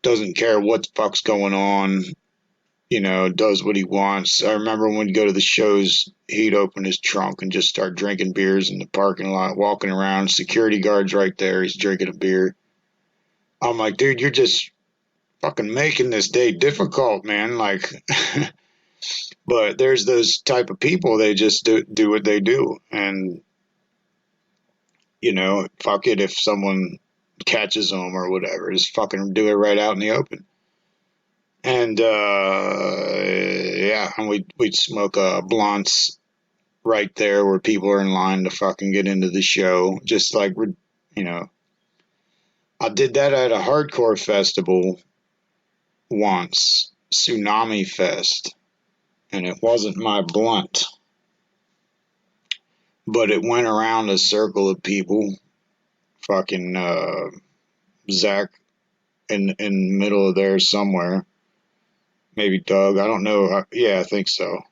Doesn't care what the fuck's going on. You know, does what he wants. I remember when we'd go to the shows, he'd open his trunk and just start drinking beers in the parking lot, walking around. Security guard's right there. He's drinking a beer. I'm like, dude, you're just fucking making this day difficult, man. Like, but there's those type of people. They just do what they do. And, you know, fuck it if someone catches them or whatever. Just fucking do it right out in the open. And, yeah, and we'd smoke blunts right there where people are in line to fucking get into the show. Just like, you know, I did that at a hardcore festival once, Tsunami Fest, and it wasn't my blunt, but it went around a circle of people. Fucking Zach in the middle of there somewhere. Maybe Doug. I don't know. Yeah, I think so.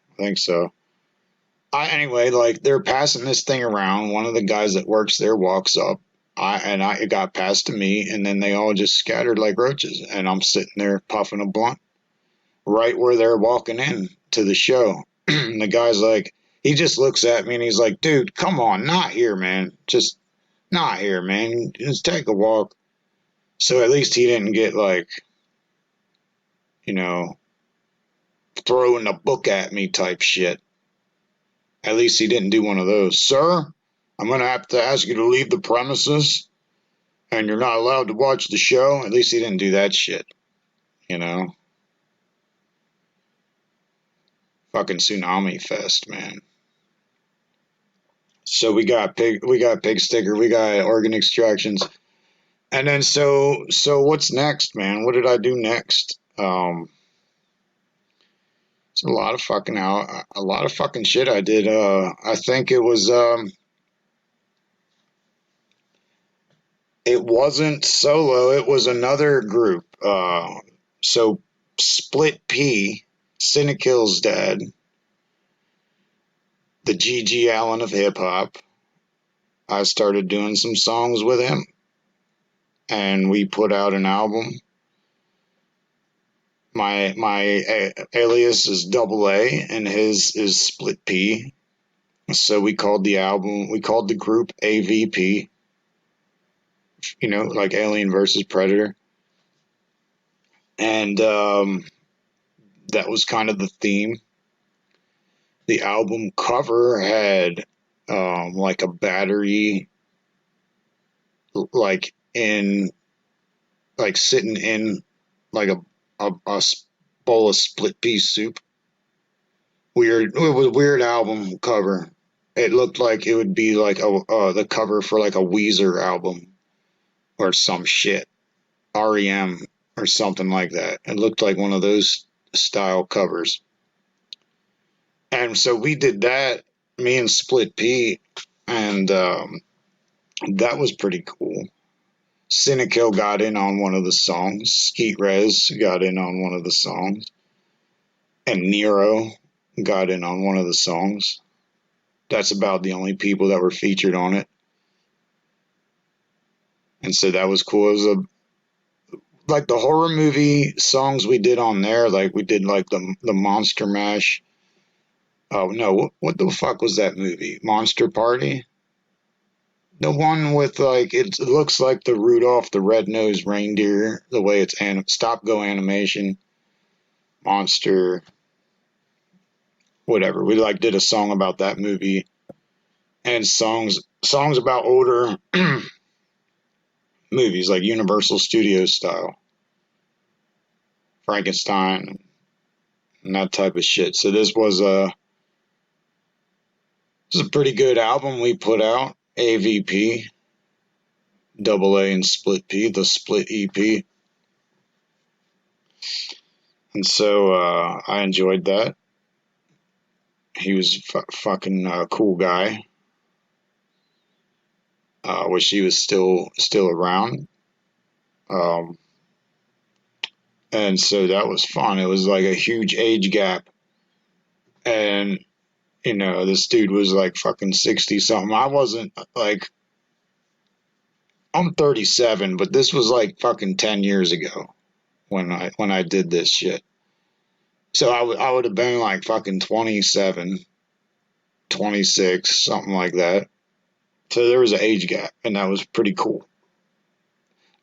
Anyway, like they're passing this thing around. One of the guys that works there walks up. It got passed to me, and then they all just scattered like roaches. And I'm sitting there puffing a blunt right where they're walking in to the show. And the guy's like, he just looks at me and he's like, dude, come on, not here, man. Just not here, man. Just take a walk. So at least he didn't get like, you know, throwing a book at me type shit. At least he didn't do one of those. Sir, I'm going to have to ask you to leave the premises and you're not allowed to watch the show. At least he didn't do that shit, you know. Fucking Tsunami Fest, man. So we got Pig Sticker, we got Organ Extractions. And then so what's next, man? What did I do next? It's a lot of fucking shit I did. I think it was it wasn't solo, it was another group. So Split P, Cynakill's dad, the G.G. Allen of hip hop. I started doing some songs with him, and we put out an album. My alias is Double A, and his is Split P. So we called the group AVP. You know, like Alien versus Predator. And that was kind of the theme. The album cover had like a battery, like in like sitting in like a bowl of split pea soup. Weird. It was a weird album cover. It looked like it would be like the cover for like a Weezer album or some shit, REM or something like that. It looked like one of those style covers. And so we did that, me and Split Pea, and that was pretty cool. Cynical got in on one of the songs. Skeet Rez got in on one of the songs. And Nero got in on one of the songs. That's about the only people that were featured on it. And so that was cool. It was like the horror movie songs we did on there. Like we did like the Monster Mash. Oh no, what the fuck was that movie? Monster Party? The one with like, it looks like the Rudolph the Red-Nosed Reindeer, the way it's stop-go animation. Monster, whatever. We like did a song about that movie and songs about older movies like Universal Studios style. Frankenstein and that type of shit. So this was a pretty good album we put out. AVP, Double A and Split P, the Split EP. And so I enjoyed that. He was fucking cool guy. Wish he was still around. And so that was fun. It was like a huge age gap. And you know, this dude was like fucking 60 something. I wasn't like, I'm 37, but this was like fucking 10 years ago when I did this shit. So I would have been like fucking 27, 26, something like that. So there was an age gap, and that was pretty cool.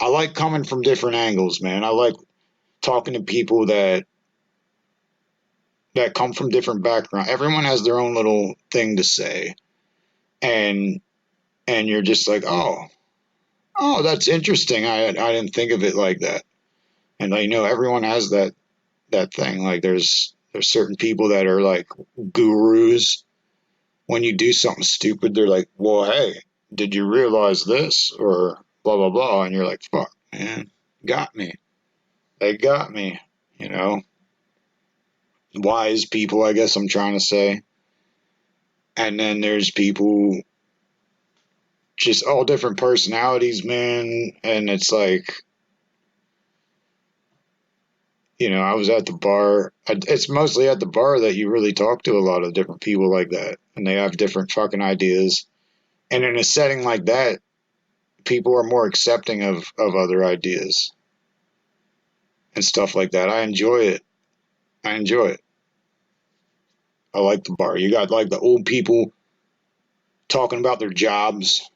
I like coming from different angles, man. I like talking to people that come from different backgrounds. Everyone has their own little thing to say. And you're just like, oh, that's interesting. I didn't think of it like that. And I know everyone has that thing. Like there's certain people that are like gurus. When you do something stupid, they're like, well, hey, did you realize this? Or blah, blah, blah. And you're like, fuck, man, got me. They got me, you know. Wise people, I guess I'm trying to say. And then there's people, just all different personalities, man. And it's like, you know, I was at the bar. It's mostly at the bar that you really talk to a lot of different people like that. And they have different fucking ideas. And in a setting like that, people are more accepting of other ideas and stuff like that. I enjoy it. I like the bar. You got like the old people talking about their jobs.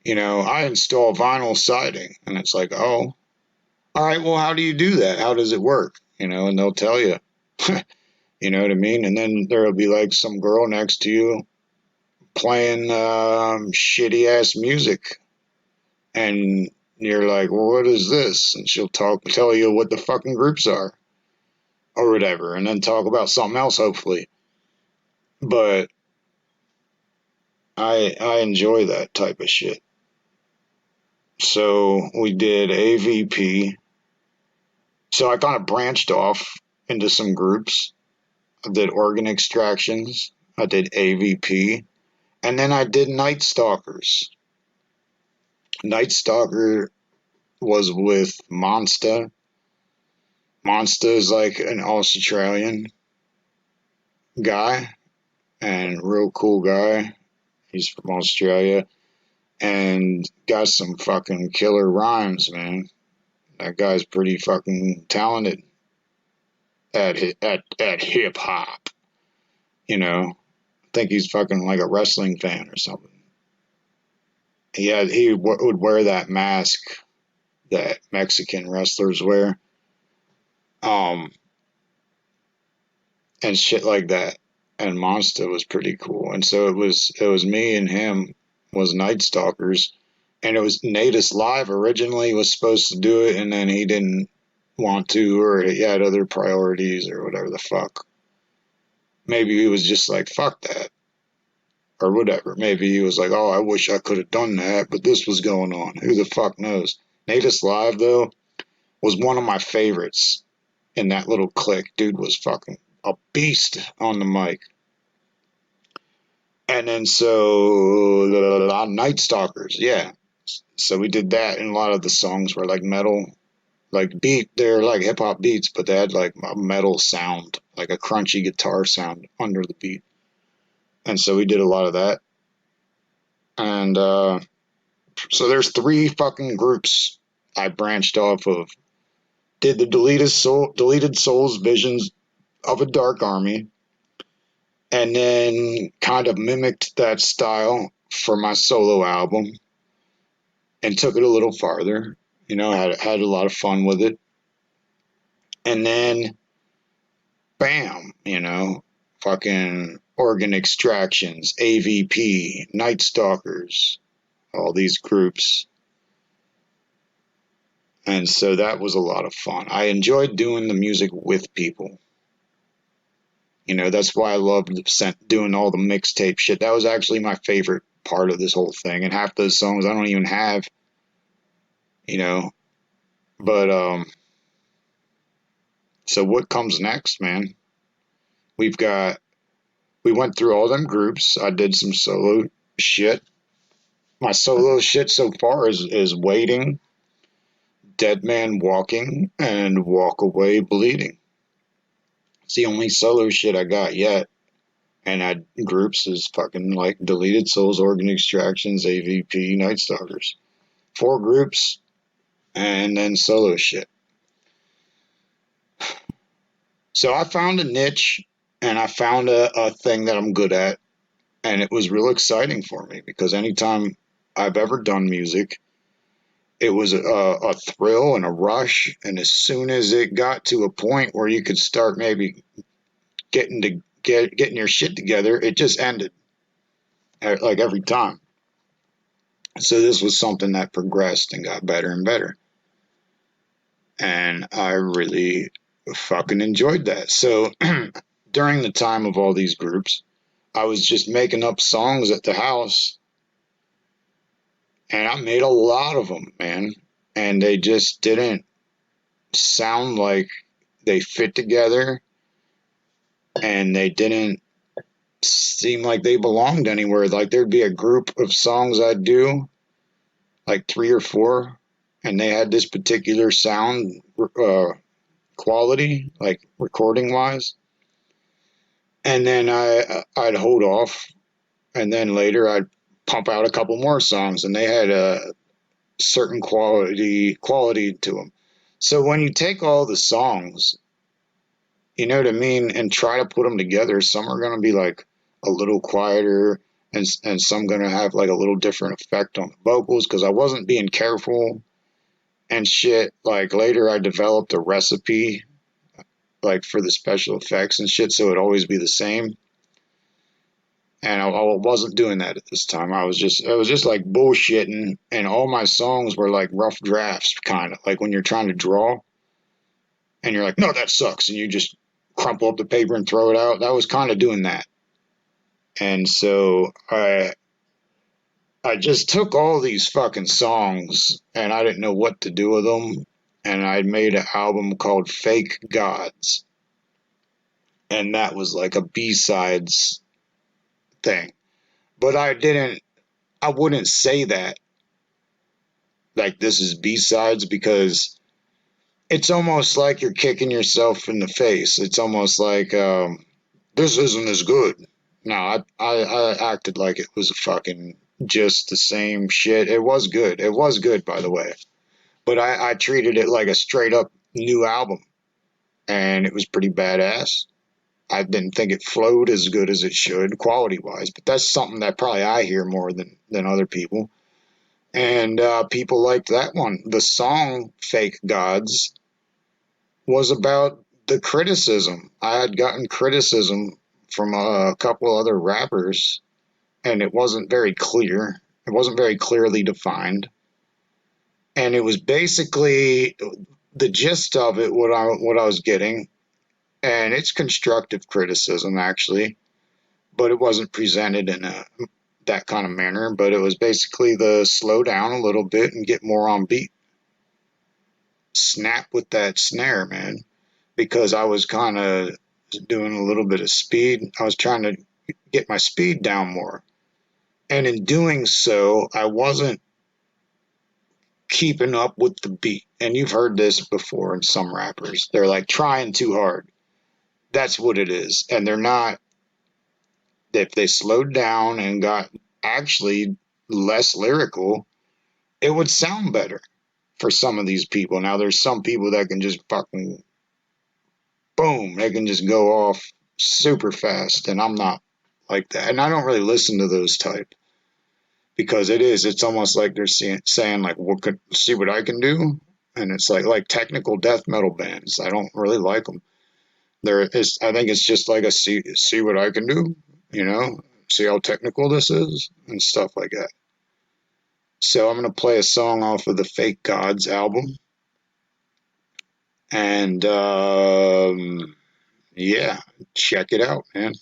You know, I install vinyl siding, and it's like, oh, all right, well, how do you do that? How does it work? You know, and they'll tell you. You know what I mean? And then there'll be like some girl next to you playing shitty ass music, and you're like, well, what is this? And she'll tell you what the fucking groups are. Or whatever, and then talk about something else, hopefully. But I enjoy that type of shit. So we did AVP. So I kind of branched off into some groups. I did Organ Extractions. I did AVP. And then I did Nightstalkers. Nightstalker was with Monsta. Monsta is like an Australian guy and real cool guy. He's from Australia and got some fucking killer rhymes, man. That guy's pretty fucking talented at hip hop. You know, I think he's fucking like a wrestling fan or something. He would wear that mask that Mexican wrestlers wear. And shit like that. And Monster was pretty cool. And so it was me and him was Nightstalkers. And it was Natus Live originally was supposed to do it, and then he didn't want to, or he had other priorities, or whatever the fuck. Maybe he was just like, fuck that, or whatever. Maybe he was like, oh, I wish I could have done that, but this was going on. Who the fuck knows? Natus Live, though, was one of my favorites in that little clique. Dude was fucking a beast on the mic. And then so Nightstalkers, yeah. So we did that, and a lot of the songs were like metal, like beat. They're like hip hop beats, but they had like a metal sound, like a crunchy guitar sound under the beat. And so we did a lot of that. And so there's 3 fucking groups I branched off of. Did the Deleted Soulz Visions of a Dark Army, and then kind of mimicked that style for my solo album and took it a little farther. You know, had a lot of fun with it. And then, bam, you know, fucking Organ Extractions, AVP, Nightstalkers, all these groups. And so that was a lot of fun. I enjoyed doing the music with people. You know, that's why I loved doing all the mixtape shit. That was actually my favorite part of this whole thing. And half those songs I don't even have, you know. But, so what comes next, man? We went through all them groups. I did some solo shit. My solo shit so far is Waiting, Dead Man Walking, and Walk Away Bleeding. It's the only solo shit I got yet. And groups is fucking like Deleted Soulz, Organ Extractions, AVP, Nightstalkers. 4 groups, and then solo shit. So I found a niche, and I found a thing that I'm good at, and it was real exciting for me, because anytime I've ever done music, it was a thrill and a rush, and as soon as it got to a point where you could start maybe getting your shit together, it just ended, like every time. So this was something that progressed and got better and better, and I really fucking enjoyed that. So during the time of all these groups, I was just making up songs at the house. And I made a lot of them, man. And they just didn't sound like they fit together. And they didn't seem like they belonged anywhere. Like there'd be a group of songs I'd do, like 3 or 4. And they had this particular sound quality, like recording wise. And then I'd hold off. And then later I'd pump out a couple more songs, and they had a certain quality to them. So when you take all the songs, you know what I mean, and try to put them together, some are going to be like a little quieter, and some going to have like a little different effect on the vocals, because I wasn't being careful and shit. Like later I developed a recipe like for the special effects and shit, so it'd always be the same. And I wasn't doing that at this time. I was just like bullshitting, and all my songs were like rough drafts, kind of like when you're trying to draw, and you're like, no, that sucks, and you just crumple up the paper and throw it out. That was kind of doing that. And so I just took all these fucking songs, and I didn't know what to do with them, and I made an album called Fake Gods, and that was like a B-sides thing. But I wouldn't say that like this is B-sides, because it's almost like you're kicking yourself in the face. It's almost like this isn't as good. No, I acted like it was fucking just the same shit. It was good. It was good, by the way. But I treated it like a straight up new album, and it was pretty badass. I didn't think it flowed as good as it should, quality-wise, but that's something that probably I hear more than other people. And people liked that one. The song Fake Gods was about the criticism. I had gotten criticism from a couple other rappers, and it wasn't very clear. It wasn't very clearly defined. And it was basically the gist of it, what I was getting, and it's constructive criticism actually, but it wasn't presented in that kind of manner. But it was basically the slow down a little bit and get more on beat, snap with that snare, man, because I was kind of doing a little bit of speed. I was trying to get my speed down more, and in doing so, I wasn't keeping up with the beat. And you've heard this before in some rappers. They're like trying too hard. That's what it is. And they're not. If they slowed down and got actually less lyrical, it would sound better for some of these people. Now, there's some people that can just fucking boom, they can just go off super fast. And I'm not like that. And I don't really listen to those type. Because it's almost like they're saying like, see what I can do? And it's like technical death metal bands. I don't really like them. I think it's just like a see what I can do, see how technical this is and stuff like that. So I'm going to play a song off of the Fake Gods album. And, yeah, check it out, man.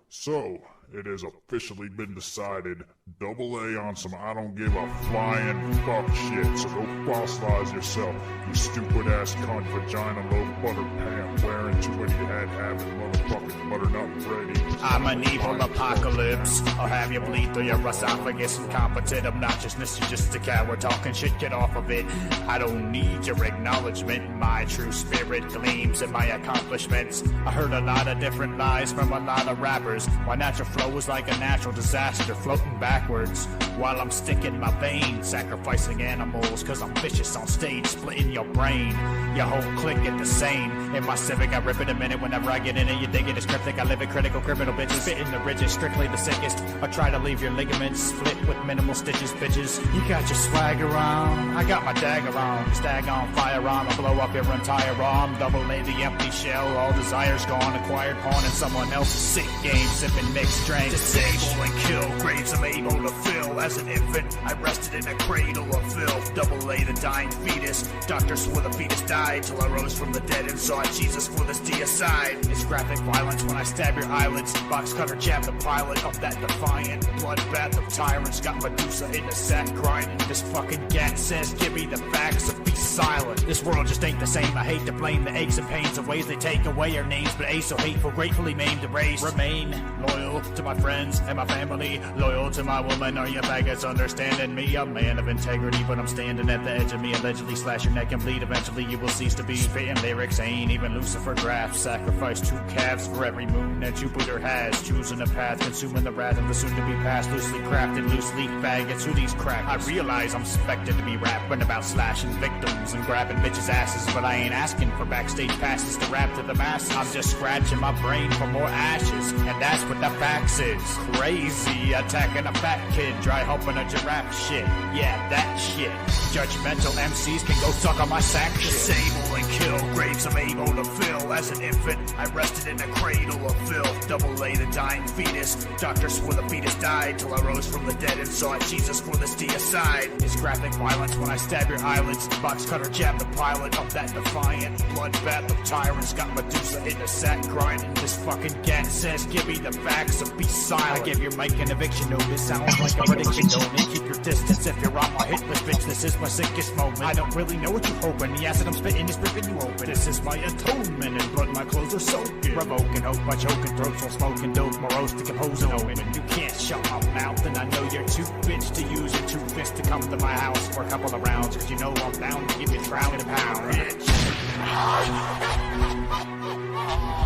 So, it has officially been decided, double A on some I don't give a flying fuck shit, so go fossilize yourself, you stupid ass cunt, vagina, low butter pant, wearing too many head having motherfucking butternut bread. I'm an evil apocalypse. I'll have you bleed through your esophagus. Incompetent obnoxiousness, you're just a coward talking shit, get off of it. I don't need your acknowledgement. My true spirit gleams in my accomplishments. I heard a lot of different lies from a lot of rappers. My natural flow is like a natural disaster, floating backwards while I'm sticking my veins, sacrificing animals cause I'm vicious on stage, splitting your brain. Your whole clique get the same. In my Civic I rip it a minute. Whenever I get in it you dig it, it's cryptic. I live it critical, criminal bitches, spitting the ridges, strictly the sickest. I try to leave your ligaments split with minimal stitches, bitches. You got your swagger on, I got my dagger on. Stag on, fire on, I'll blow up your entire arm. Double A the empty shell, all desires gone. Acquired pawn in someone else's sick game, sipping mixed drinks. Disable and kill, graves I'm able to fill. As an infant, I rested in a cradle of filth. Double A the dying fetus, doctor swore the fetus died till I rose from the dead and saw Jesus for this deicide. It's graphic violence when I stab your eyelids. Box cutter jab the pilot of that defiant bloodbath of tyrants. Got Medusa in the sack grinding. This fucking gat says give me the facts or be silent. This world just ain't the same. I hate to blame the aches and pains of ways they take away our names, but A so hateful, gratefully maimed, erased. Remain loyal to my friends and my family, loyal to my woman. Are you faggots understanding me? A man of integrity, but I'm standing at the edge of me. Allegedly slash your neck and bleed. Eventually you will cease to be. Spitting lyrics ain't even Lucifer graphs. Sacrifice 2 calves for every moon that Jupiter has. Choosing a path, consuming the wrath of the soon-to-be past. Loosely crafted, loose leaf faggots who these crackers. I realize I'm expected to be rapping about slashing victims and grabbing bitches' asses, but I ain't asking for backstage passes to rap to the masses. I'm just scratching my brain for more ashes, and that's what the facts is. Crazy, attacking a fat kid, dry humping a giraffe shit. Yeah, that shit. Judgmental MCs can go suck on my sack shit. Disable and kill, graves I'm able to fill. As an infant, I rested in a cradle of filth. Double A the dying fetus, doctor swore the fetus died till I rose from the dead and saw Jesus for this deicide. It's graphic violence when I stab your eyelids. Box cutter jab the pilot of that defiant bloodbath of tyrants. Got Medusa in the sack grinding. This fucking gat says give me the facts or be silent. I give your mic an eviction notice. Sounds like a prediction. Don't keep your distance if you're on my hit list, bitch. This is my sickest moment. I don't really know what you're hoping. The acid I'm spitting is ripping you open. This is my atonement, and blood my clothes are soaking. Revoking hope by choking throats while smoking dope. Morose to composing open. You can't shut my mouth, and I know you're too bitch to use your 2 fists to come to my house for a couple of rounds. Cause you know I'm bound to give you trout in a pound. Bitch.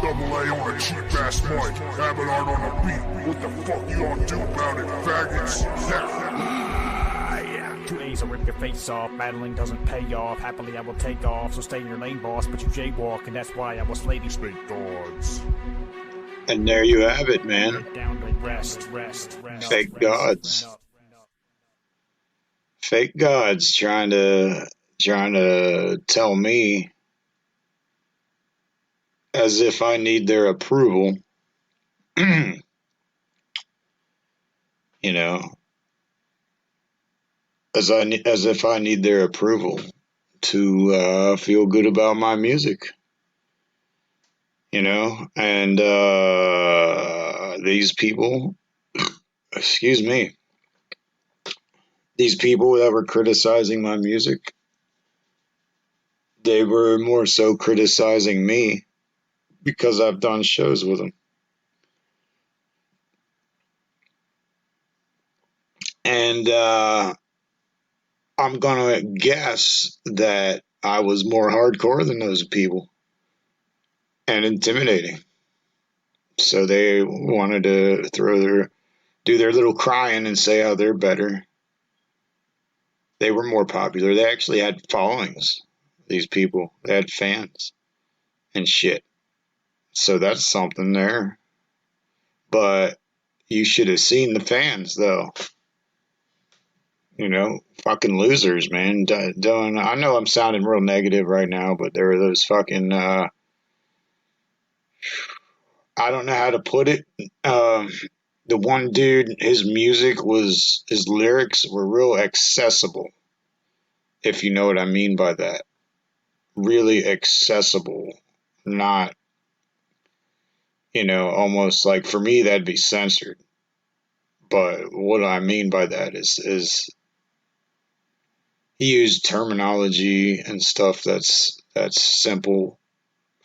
Double A on a cheap ass mic, having art on the beat. What the fuck you gonna do about it, faggots? Yeah. 2 A's will rip your face off. Battling doesn't pay off. Happily I will take off. So stay in your lane, boss, but you jaywalk, and that's why I will slay these fake gods. And there you have it, man. Down to rest. Fake gods. Fake gods trying to tell me as if I need their approval. as if I need their approval to feel good about my music, you know. And these people, excuse me, these people that were criticizing my music, they were more so criticizing me because I've done shows with them. And I'm gonna guess that I was more hardcore than those people and intimidating. So they wanted to do their little crying and say how they're better. They were more popular. They actually had followings. These people, they had fans and shit. So that's something there. But you should have seen the fans, though. You know, fucking losers, man. I know I'm sounding real negative right now, but there were those fucking, I don't know how to put it. The one dude, his lyrics were real accessible, if you know what I mean by that. Really accessible. Not, you know, almost like, for me, that'd be censored. But what I mean by that is he used terminology and stuff that's simple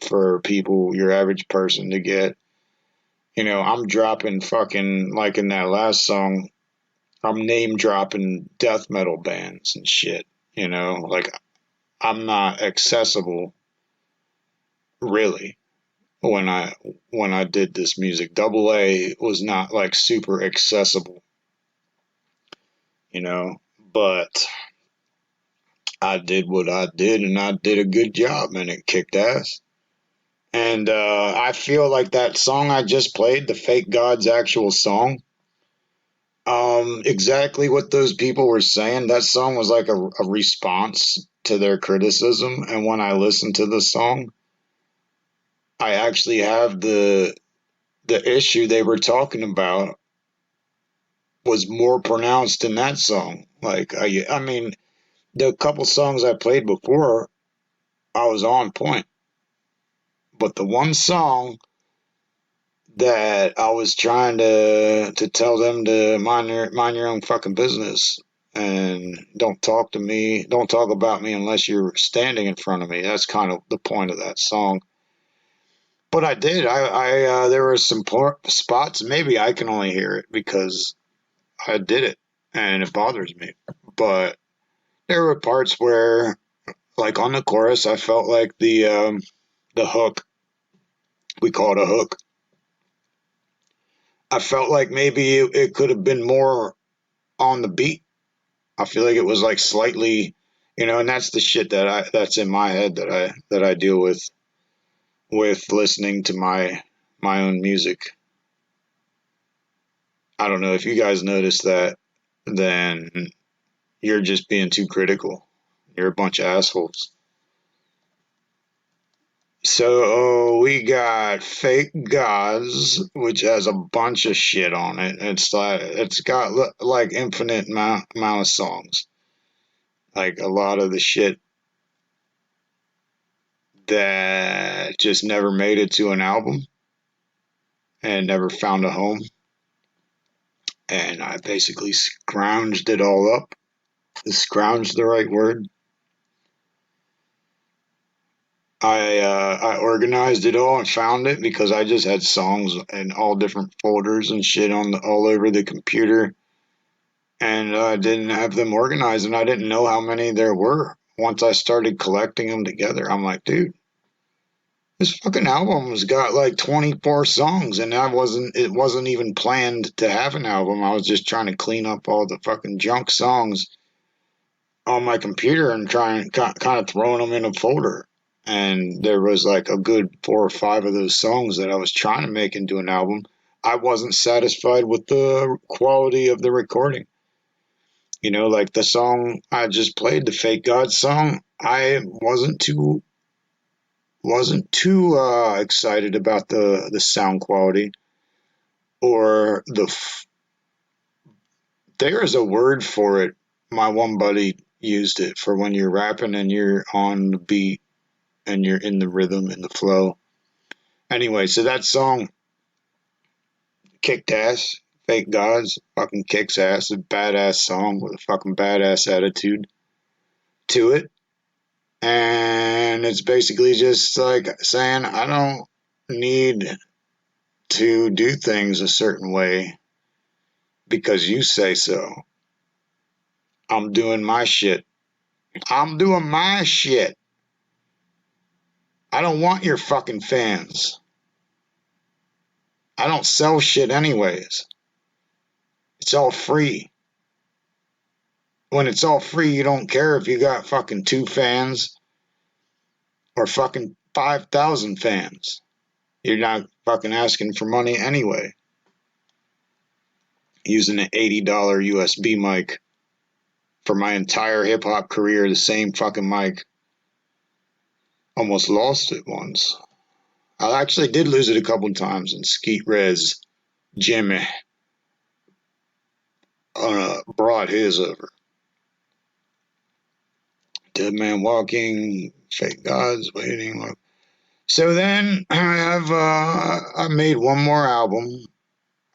for people, your average person, to get. You know, I'm dropping fucking, like in that last song, I'm name dropping death metal bands and shit. You know, like, I'm not accessible, really, when I did this music. Double A was not like super accessible, you know, but I did what I did, and I did a good job, and it kicked ass. And I feel like that song I just played, the Fake God's actual song, exactly what those people were saying. That song was like a response to their criticism. And when I listened to the song, I actually have the issue they were talking about was more pronounced in that song. Like, I mean, the couple songs I played before, I was on point. But the one song that I was trying to tell them to mind your own fucking business and don't talk about me unless you're standing in front of me. That's kind of the point of that song. But I did. I there were some spots. Maybe I can only hear it because I did it and it bothers me. But there were parts where, like on the chorus, I felt like the hook. We call it a hook. I felt like maybe it could have been more on the beat. I feel like it was like slightly, you know, and that's the shit that's in my head that I deal with listening to my own music. I don't know if you guys noticed that, then you're just being too critical. You're a bunch of assholes. So we got Fake Gods, which has a bunch of shit on it. It's got like infinite amount of songs. Like a lot of the shit that just never made it to an album and never found a home. And I basically scrounged it all up. Is scrounge the right word? I organized it all and found it because I just had songs in all different folders and shit all over the computer, and I didn't have them organized, and I didn't know how many there were. Once I started collecting them together, I'm like, dude, this fucking album's got like 24 songs, and it wasn't even planned to have an album. I was just trying to clean up all the fucking junk songs on my computer and kind of throwing them in a folder. And there was like a good 4 or 5 of those songs that I was trying to make into an album. I wasn't satisfied with the quality of the recording. You know, like the song I just played, the Fake God song, I wasn't too excited about the sound quality or there is a word for it. my one buddy used it for when you're rapping and you're on the beat and you're in the rhythm and the flow. Anyway, so that song kicked ass. Fake Gods fucking kicks ass. A badass song with a fucking badass attitude to it. And it's basically just like saying, I don't need to do things a certain way because you say so. I'm doing my shit. I'm doing my shit. I don't want your fucking fans. I don't sell shit anyways. It's all free. When it's all free, you don't care if you got fucking 2 fans or fucking 5,000 fans. You're not fucking asking for money anyway. Using an $80 USB mic for my entire hip-hop career, the same fucking mic. Almost lost it once. I actually did lose it a couple times, and Skeet Rez Jimmy brought his over. Dead Man Walking, Fake Gods Waiting. So then I made one more album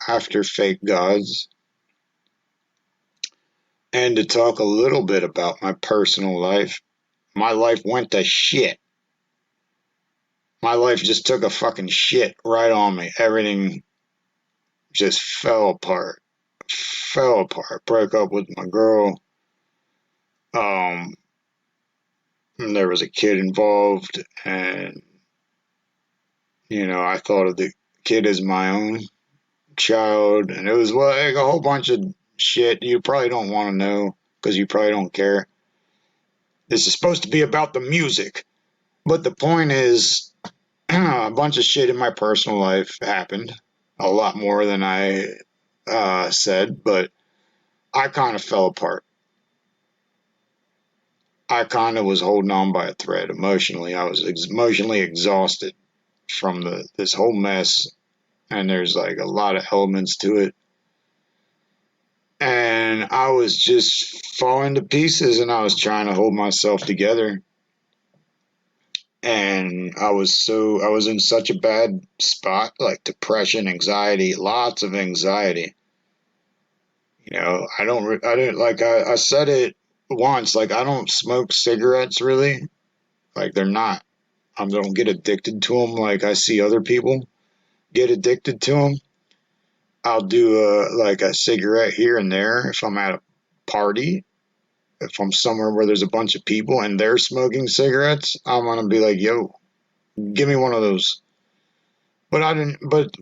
after Fake Gods. And to talk a little bit about my personal life, my life went to shit. My life just took a fucking shit right on me. Everything just fell apart. Broke up with my girl. There was a kid involved, and I thought of the kid as my own child, and it was like a whole bunch of shit you probably don't want to know because you probably don't care. This is supposed to be about the music, but the point is, a bunch of shit in my personal life happened. A lot more than I said, but I kind of fell apart. I kind of was holding on by a thread emotionally. I was emotionally exhausted from this whole mess, and there's like a lot of elements to it. And I was just falling to pieces, and I was trying to hold myself together. And I was in such a bad spot, like depression, anxiety, lots of anxiety. I said it once, like, I don't smoke cigarettes really. Like, they're not, I don't get addicted to them like I see other people get addicted to them. I'll do a cigarette here and there if I'm at a party. If I'm somewhere where there's a bunch of people and they're smoking cigarettes, I'm going to be like, yo, give me one of those. But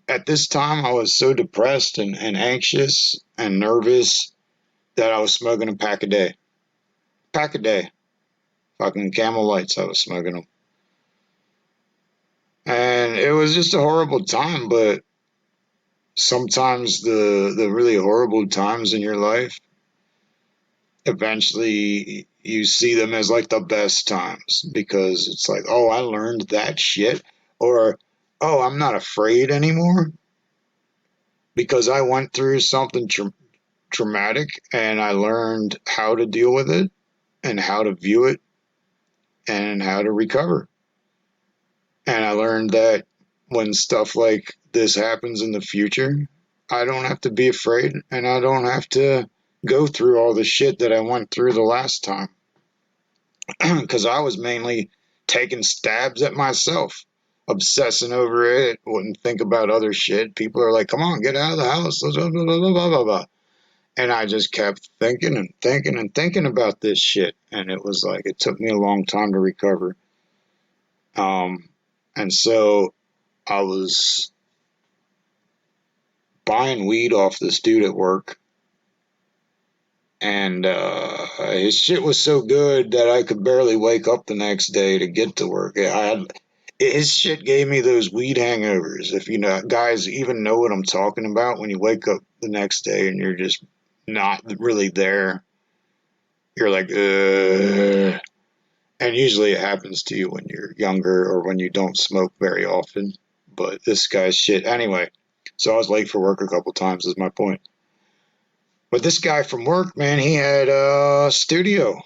at this time I was so depressed and anxious and nervous that I was smoking a pack a day. Fucking Camel Lights, I was smoking them. And it was just a horrible time, but sometimes the really horrible times in your life, eventually you see them as like the best times, because it's like, oh, I learned that shit, or, oh, I'm not afraid anymore because I went through something traumatic and I learned how to deal with it and how to view it and how to recover. And I learned that when stuff like this happens in the future, I don't have to be afraid, and I don't have to go through all the shit that I went through the last time. Because I was mainly taking stabs at myself, obsessing over it, wouldn't think about other shit. People are like, come on, get out of the house, blah, blah, blah, blah, blah, blah. And I just kept thinking and thinking and thinking about this shit. And it was like, it took me a long time to recover. And so I was buying weed off this dude at work. And his shit was so good that I could barely wake up the next day to get to work. His shit gave me those weed hangovers. If you know, guys even know what I'm talking about, when you wake up the next day and you're just not really there. You're like, ugh. And usually it happens to you when you're younger or when you don't smoke very often. But this guy's shit. Anyway, so I was late for work a couple times is my point. But this guy from work, man, he had a studio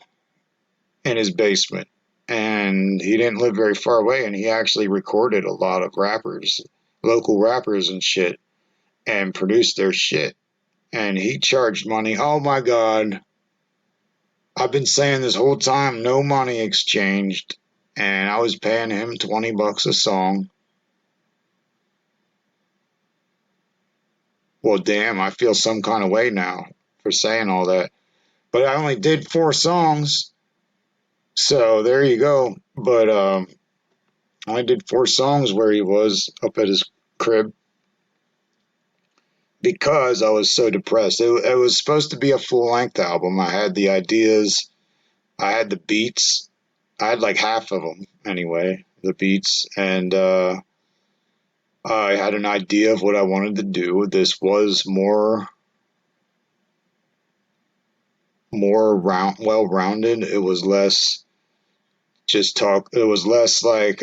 in his basement. And he didn't live very far away, and he actually recorded a lot of rappers, local rappers and shit, and produced their shit. And he charged money. Oh my God. I've been saying this whole time, no money exchanged. And I was paying him $20 a song. Well, damn, I feel some kind of way now for saying all that. But I only did 4 songs. So there you go. But I did 4 songs where he was up at his crib because I was so depressed. It was supposed to be a full-length album. I had the ideas. I had the beats. I had like half of them anyway, the beats. And I had an idea of what I wanted to do. This was more well-rounded. It was less just talk. It was less like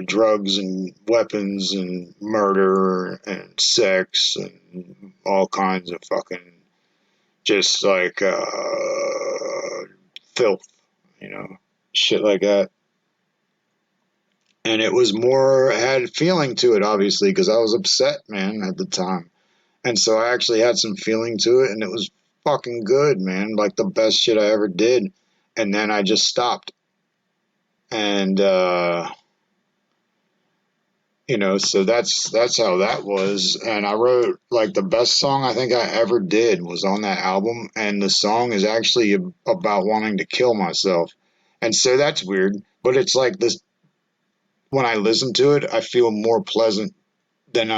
drugs and weapons and murder and sex and all kinds of fucking just like filth, shit like that. And it was more, had feeling to it, obviously, because I was upset, man, at the time. And so I actually had some feeling to it, and it was fucking good, man, like the best shit I ever did. And then I just stopped. And, so that's how that was. And I wrote, like, the best song I think I ever did was on that album. And the song is actually about wanting to kill myself. And so that's weird. But it's like this, when I listen to it, I feel more pleasant than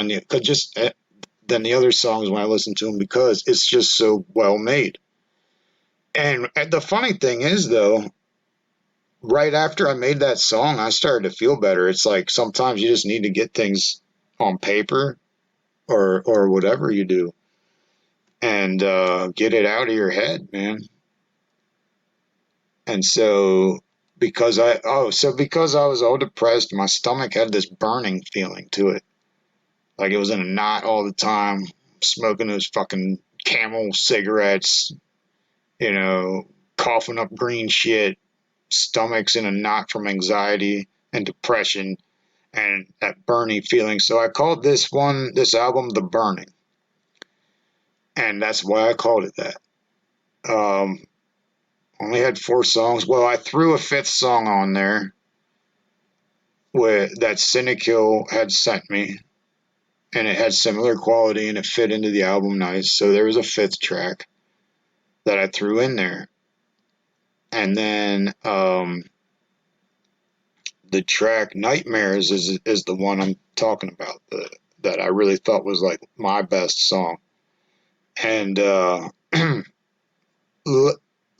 than the other songs when I listen to them because it's just so well made. And the funny thing is, though, right after I made that song, I started to feel better. It's like sometimes you just need to get things on paper or whatever you do and get it out of your head, man. And so because I was all depressed, my stomach had this burning feeling to it. Like it was in a knot all the time, smoking those fucking Camel cigarettes, coughing up green shit. Stomach's in a knot from anxiety and depression and that burning feeling. So I called this album The Burning. And that's why I called it that. Only had 4 songs. Well, I threw a 5th song on there that Cynical had sent me. And it had similar quality and it fit into the album nice. So there was a 5th track that I threw in there. And then the track Nightmares is the one I'm talking about, that I really thought was like my best song. And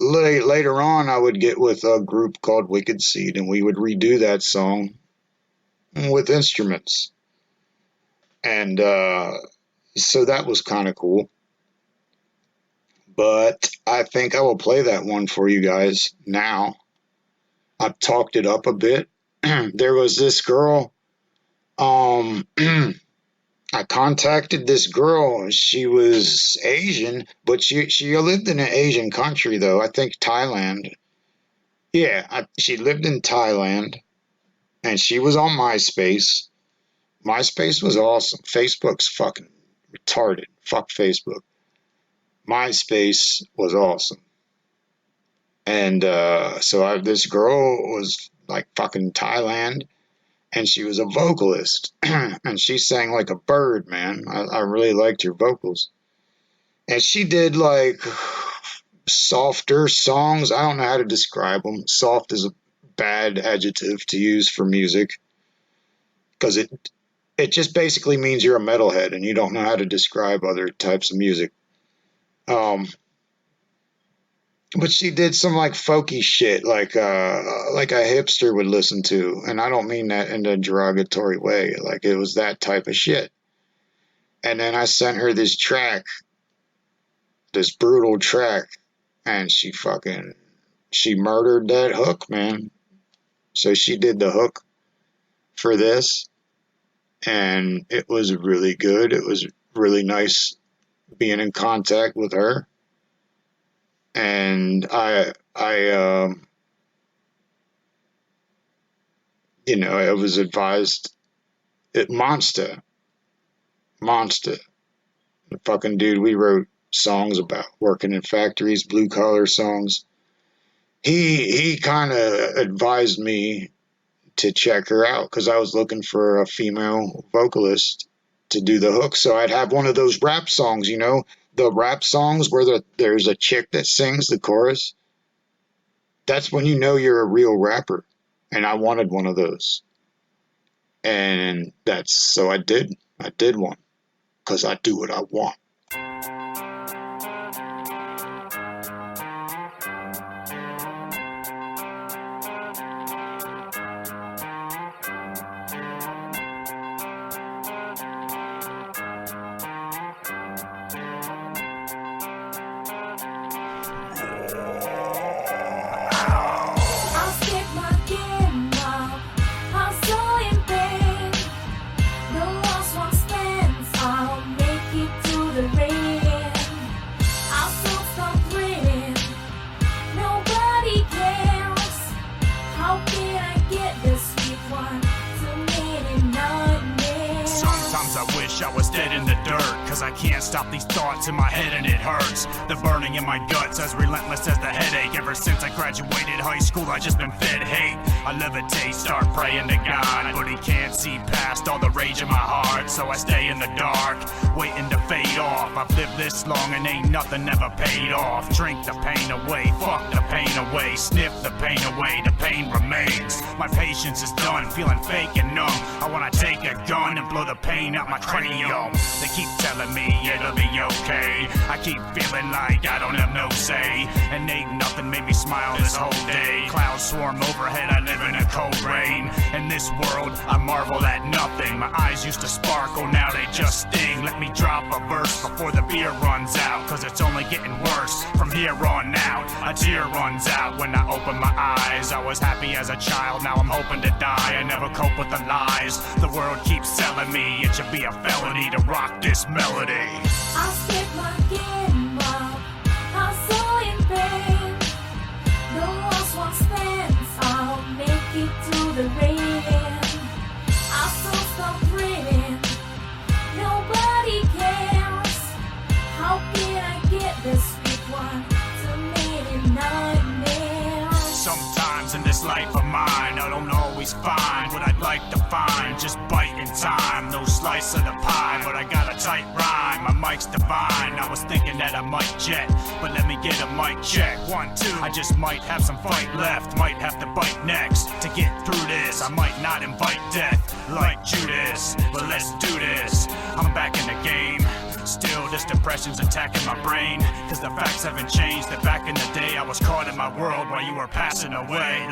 later on, I would get with a group called Wicked Seed, and we would redo that song with instruments. And so that was kind of cool. But I think I will play that one for you guys now. I've talked it up a bit. There was this girl. I contacted this girl. She was Asian, but she lived in an Asian country, though. I think Thailand. Yeah, she lived in Thailand, and she was on MySpace. MySpace was awesome. Facebook's fucking retarded. Fuck Facebook. MySpace was awesome. And so this girl was like fucking Thailand, and she was a vocalist. And she sang like a bird, man. I really liked her vocals. And she did like softer songs. I don't know how to describe them. Soft is a bad adjective to use for music because it just basically means you're a metalhead and you don't know how to describe other types of music. But she did some like folky shit, like a hipster would listen to, and I don't mean that in a derogatory way. Like it was that type of shit. And then I sent her this track, this brutal track, and she murdered that hook, man. So she did the hook for this, and it was really good. It was really nice being in contact with her. And I was advised Monster, the fucking dude we wrote songs about, working in factories, blue collar songs. He kind of advised me to check her out because I was looking for a female vocalist to do the hook. So I'd have one of those rap songs, the rap songs where there's a chick that sings the chorus. That's when you know you're a real rapper. And I wanted one of those. And so I did. I did one because I do what I want. I can't stop these thoughts in my head and it hurts. The burning in my guts as relentless as the headache. Ever since I graduated high school, I just been fed hate. I levitate, start praying to God, but he can't see past all the rage in my heart. So I stay in the dark, waiting to fade off. I've lived this long and ain't nothing ever paid off. Drink the pain away, fuck the pain away, sniff the pain away, the pain remains. My patience is done, feeling fake and numb. I wanna take a gun and blow the pain out my cranium. They keep telling me it'll be okay. I keep feeling like I don't have no say, and ain't nothing made me smile this whole day. Clouds swarm overhead, I live in a cold rain. In this world, I marvel at nothing. My eyes used to sparkle, now they just sting. Let me drop a verse before the beer runs out, cause it's only getting worse from here on out. A tear runs out when I open my eyes. I was happy as a child, now I'm hoping to die. I never cope with the lies. The world keeps selling me it should be a felony to rock this melody. I'll stick my game up, I'm so in pain. The lost one stands, I'll make it to the rain. I'll still stop breathing, nobody cares. How can I get this sweet one to make it nightmare? Sometimes in this life of mine, I don't always find what I'd like to find. Just biting time, no slice of the pie, but I got a tight rhyme. My mic's divine. I was thinking that I might jet, but let me get a mic check. 1, 2. I just might have some fight left. Might have to bite next to get through this. I might not invite death like Judas, but let's do this. I'm back in the game. Still, this depression's attacking my brain, cause the facts haven't changed. That back in the day I was caught in my world while you were passing away.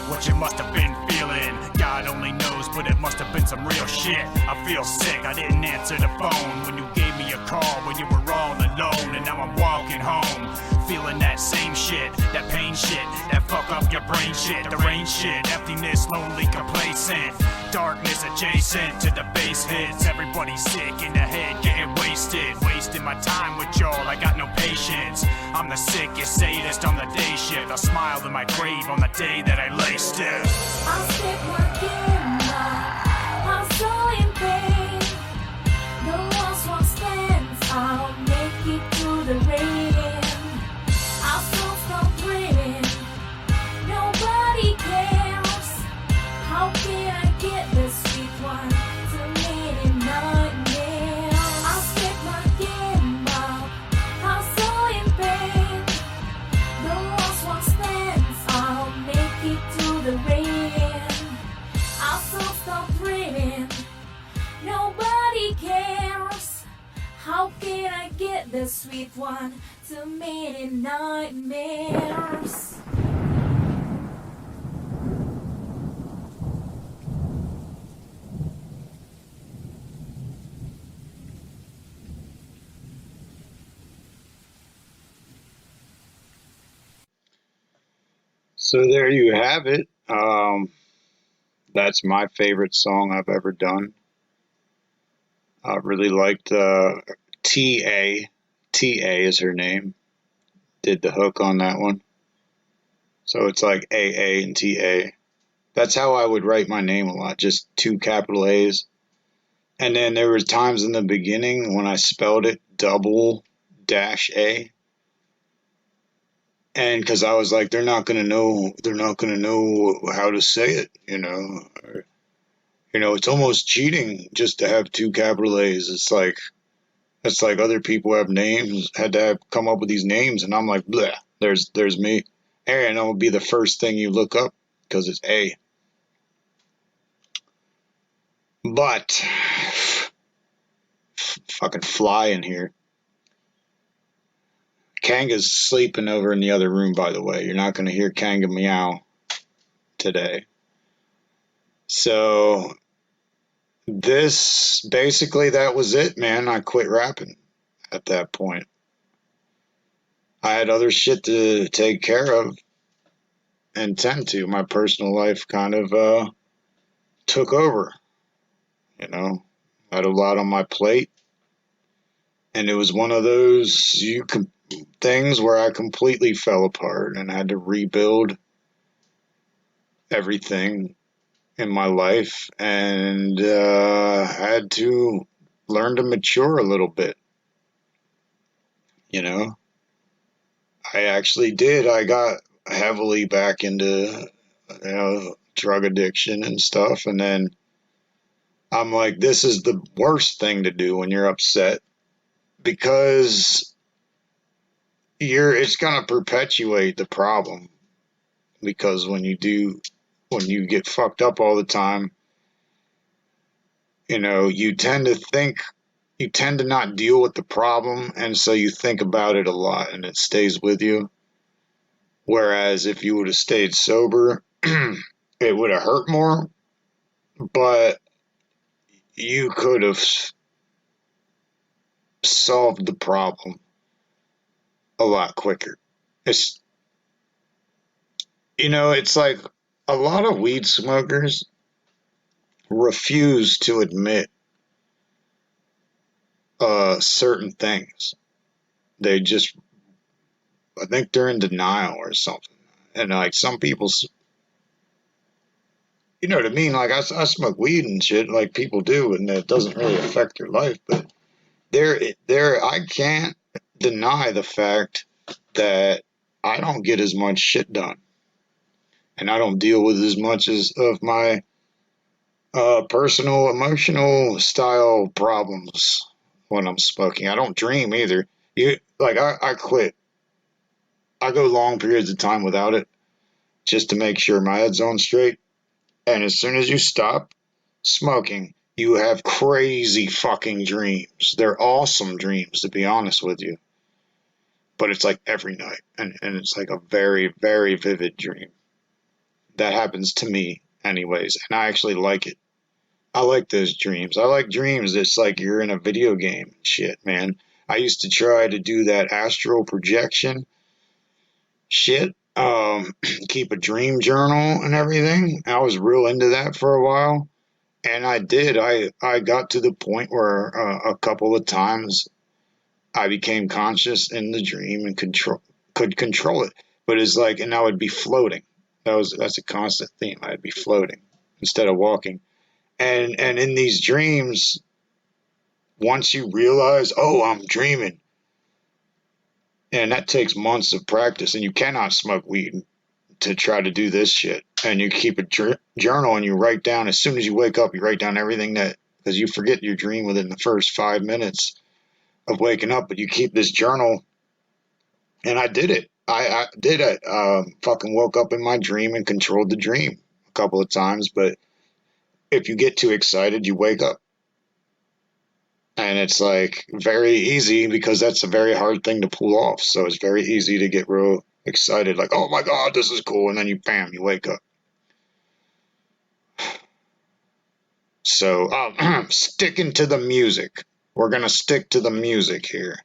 What you must have been feeling, God only knows, but it must have been some real shit. I feel sick, I didn't answer the phone when you gave me a call when you were all alone. And now I'm walking home, feeling that same shit, that pain shit, that fuck up your brain shit, the rain shit, emptiness, lonely, complacent, darkness adjacent to the bass hits. Everybody sick in the head, getting wasted, wasting my time with y'all, I got no patience. I'm the sickest sadist on the day shift. I smiled in my grave on the day that I lay still. I'll stick my game up, I'm so in pain. The lost one stands, I'll make it to the rain. I'll still stop breathing, nobody cares. How can I get this sweet one to make it nightmare? I'll stick my game up, I'm so in pain. The lost one stands, I'll make it to the rain. I'll still stop breathing, nobody cares. How can I get this sweet one to make it nightmares? So there you have it. That's my favorite song I've ever done. I really liked T.A. T.A. is her name. did the hook on that one. So it's like AA and TA. That's how I would write my name a lot, just 2 capital A's. And then there was times in the beginning when I spelled it double-A. And because I was like, they're not gonna know how to say it, you know. It's almost cheating just to have 2 capital A's. It's like other people had to come up with these names, and I'm like, bleh, there's me. And it'll be the first thing you look up because it's A. But fucking fly in here. Kanga's sleeping over in the other room, by the way. You're not going to hear Kanga meow today. So basically that was it, man. I quit rapping at that point. I had other shit to take care of and tend to. My personal life kind of took over. I had a lot on my plate. And it was one of those things where I completely fell apart and had to rebuild everything in my life, and had to learn to mature a little bit. I actually did. I got heavily back into drug addiction and stuff, and then I'm like, this is the worst thing to do when you're upset, because it's going to perpetuate the problem. Because when you get fucked up all the time, you tend to not deal with the problem, and so you think about it a lot and it stays with you. Whereas if you would have stayed sober, it would have hurt more, but you could have solved the problem a lot quicker. It's like a lot of weed smokers refuse to admit certain things. I think they're in denial or something. And like some people, you know what I mean? Like I smoke weed and shit like people do, and it doesn't really affect their life. But I can't deny the fact that I don't get as much shit done. And I don't deal with as much of my personal, emotional style problems when I'm smoking. I don't dream either. I quit. I go long periods of time without it just to make sure my head's on straight. And as soon as you stop smoking, you have crazy fucking dreams. They're awesome dreams, to be honest with you. But it's like every night. And it's like a very, very vivid dream. That happens to me anyways. And I actually like it. I like those dreams. I like dreams that's like you're in a video game. Shit, man. I used to try to do that astral projection shit. Keep a dream journal and everything. I was real into that for a while. And I did. I got to the point where a couple of times I became conscious in the dream and could control it. But it's like, and I would be floating. That's a constant theme. I'd be floating instead of walking. And in these dreams, once you realize, oh, I'm dreaming, and that takes months of practice, and you cannot smoke weed to try to do this shit. And you keep a journal and you write down, as soon as you wake up, you write down everything because you forget your dream within the first 5 minutes of waking up, but you keep this journal. And I did it. I did it. Fucking woke up in my dream and controlled the dream a couple of times, but if you get too excited, you wake up. And it's like very easy because that's a very hard thing to pull off. So it's very easy to get real excited, like, oh my God, this is cool. And then you wake up. So sticking to the music. We're going to stick to the music here.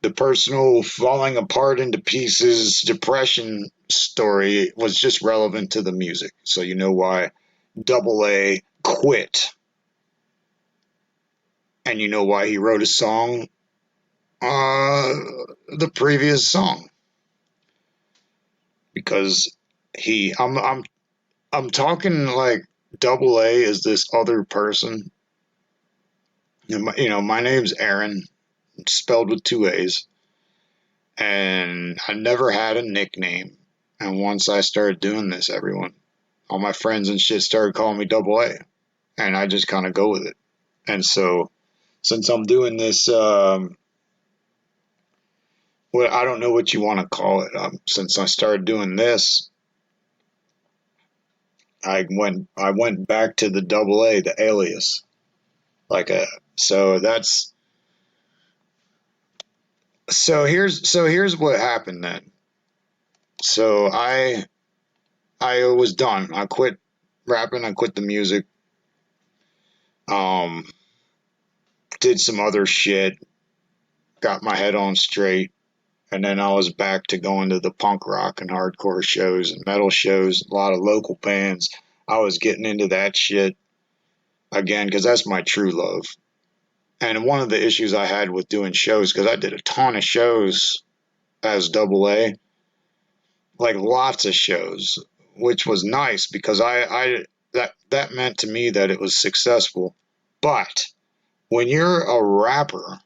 The personal falling apart into pieces depression story was just relevant to the music. So you know why AA quit. And you know why he wrote a song the previous song, because I'm talking like Double A is this other person. My name's Aaron, spelled with two A's, and I never had a nickname. And once I started doing this, all my friends and shit started calling me Double A, and I just kind of go with it. And so, since I'm doing this, I don't know what you want to call it. Since I started doing this, I went back to the Double A, the alias, so here's what happened then. So I was done. I quit rapping. I quit the music. Did some other shit. Got my head on straight. And then I was back to going to the punk rock and hardcore shows and metal shows, a lot of local bands. I was getting into that shit again because that's my true love. And one of the issues I had with doing shows, because I did a ton of shows as Double A, like lots of shows, which was nice because that meant to me that it was successful. But when you're a rapper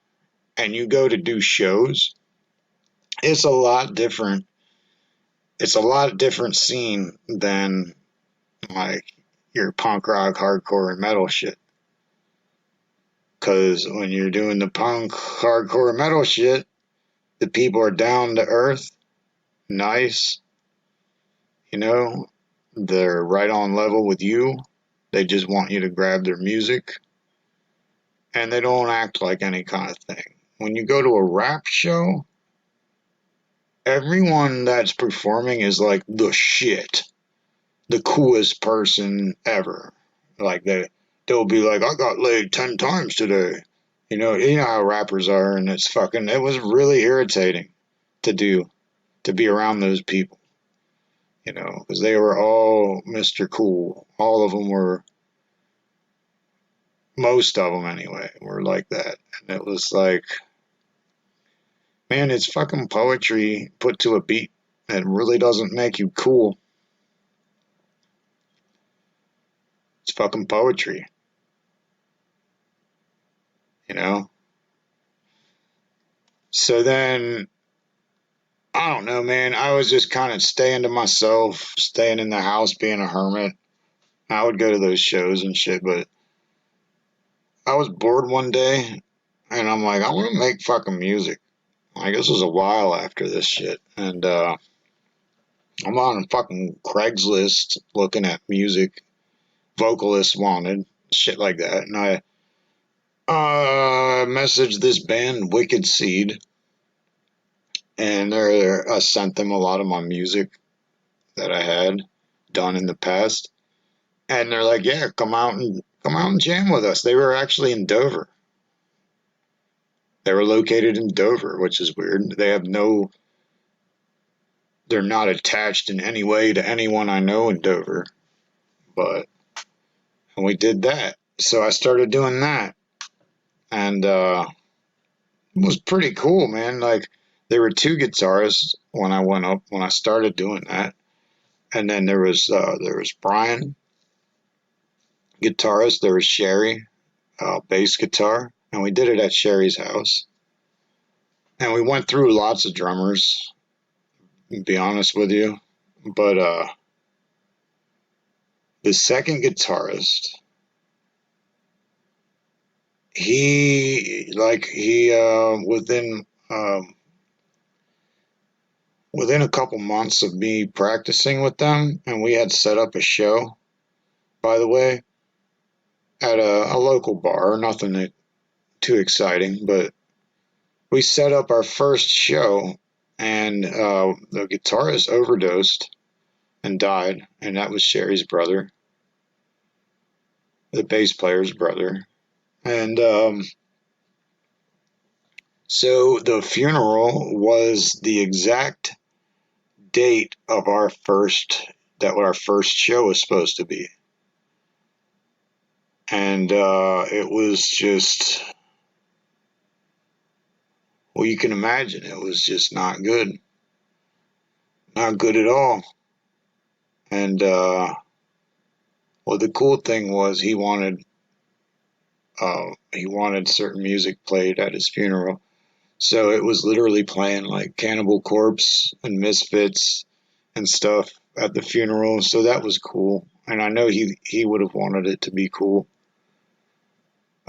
and you go to do shows, it's a lot different. It's a lot different scene than like your punk rock, hardcore, and metal shit. Because when you're doing the punk, hardcore, metal shit, the people are down to earth, nice, they're right on level with you. They just want you to grab their music, and they don't act like any kind of thing. When you go to a rap show, everyone that's performing is like the shit, the coolest person ever. Like they'll be like, I got laid 10 times today. You know how rappers are, and it was really irritating to be around those people, because they were all Mr. Cool. All of them were, most of them anyway, were like that. And it was like, man, it's fucking poetry put to a beat. It really doesn't make you cool. It's fucking poetry. So then, I don't know, man. I was just kind of staying to myself, staying in the house, being a hermit. I would go to those shows and shit, but I was bored one day, and I'm like, I want to make fucking music. Like, this was a while after this shit, and I'm on fucking Craigslist looking at music, vocalists wanted, shit like that, and I messaged this band, Wicked Seed, and I sent them a lot of my music that I had done in the past, and they're like, yeah, come out and jam with us. They were actually in Dover. They were located in Dover, which is weird. They're not attached in any way to anyone I know in Dover, and we did that. So I started doing that, and it was pretty cool, man. Like, there were two guitarists when I started doing that, and then there was Brian, guitarist. There was Sherry, bass guitar, and we did it at Sherry's house. And we went through lots of drummers, to be honest with you, but the second guitarist, within a couple months of me practicing with them, and we had set up a show, by the way, at a local bar, nothing too exciting, but we set up our first show, and the guitarist overdosed and died, and that was Sherry's brother, the bass player's brother. And so the funeral was the exact date of our first show was supposed to be. And it was just Well, you can imagine it was just not good. Not good at all. And, well, the cool thing was he wanted certain music played at his funeral. So it was literally playing like Cannibal Corpse and Misfits and stuff at the funeral. So that was cool. And I know he would have wanted it to be cool.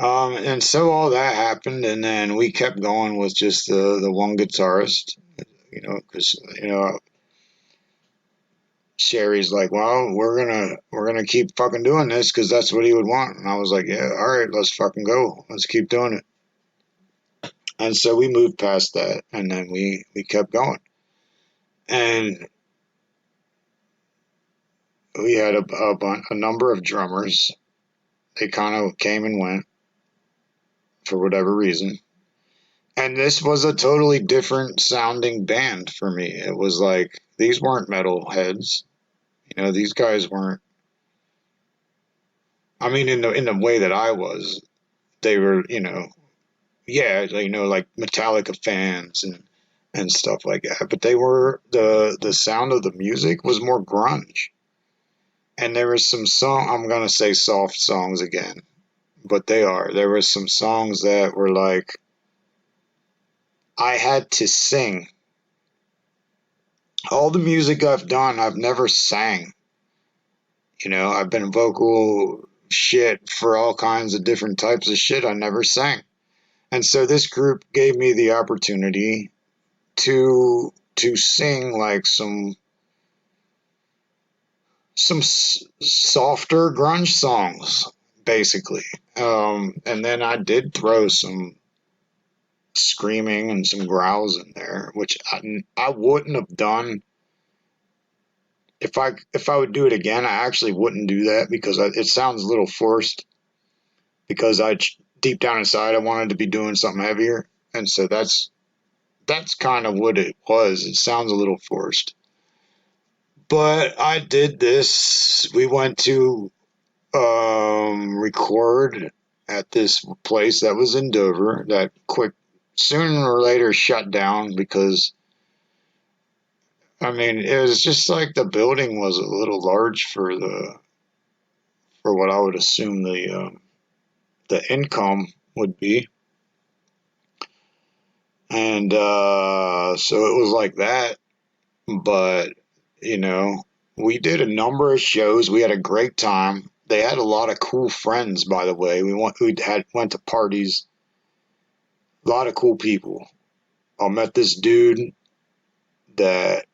And so all that happened, and then we kept going with just the one guitarist, you know, because, you know, Sherry's like, well, we're gonna keep fucking doing this because that's what he would want. And I was like, yeah, all right, let's fucking go. Let's keep doing it. And so we moved past that, and then we kept going. And we had a number of drummers. They kind of came and went for whatever reason. And this was a totally different sounding band for me. It was like, these weren't metal heads. You know, these guys weren't, I mean, in the way that I was, they were, you know, yeah, you know, like Metallica fans and stuff like that. But they were, the sound of the music was more grunge. And there was some I'm going to say soft songs again, but there were some songs that were like, I had to sing. All the music I've done, I've never sang. You know, I've been vocal shit for all kinds of different types of shit. I never sang. And so this group gave me the opportunity to sing like some softer grunge songs, basically. And then I did throw some screaming and some growls in there, which I wouldn't have done if I would do it again. I actually wouldn't do that because it sounds a little forced, because deep down inside I wanted to be doing something heavier, and so that's kind of what it was. It sounds a little forced, but I did this. We went to record at this place that was in Dover that sooner or later shut down because, I mean, it was just like the building was a little large for what I would assume the income would be. And so it was like that. But, you know, we did a number of shows. We had a great time. They had a lot of cool friends, by the way. We went to parties. A lot of cool people. I met this dude that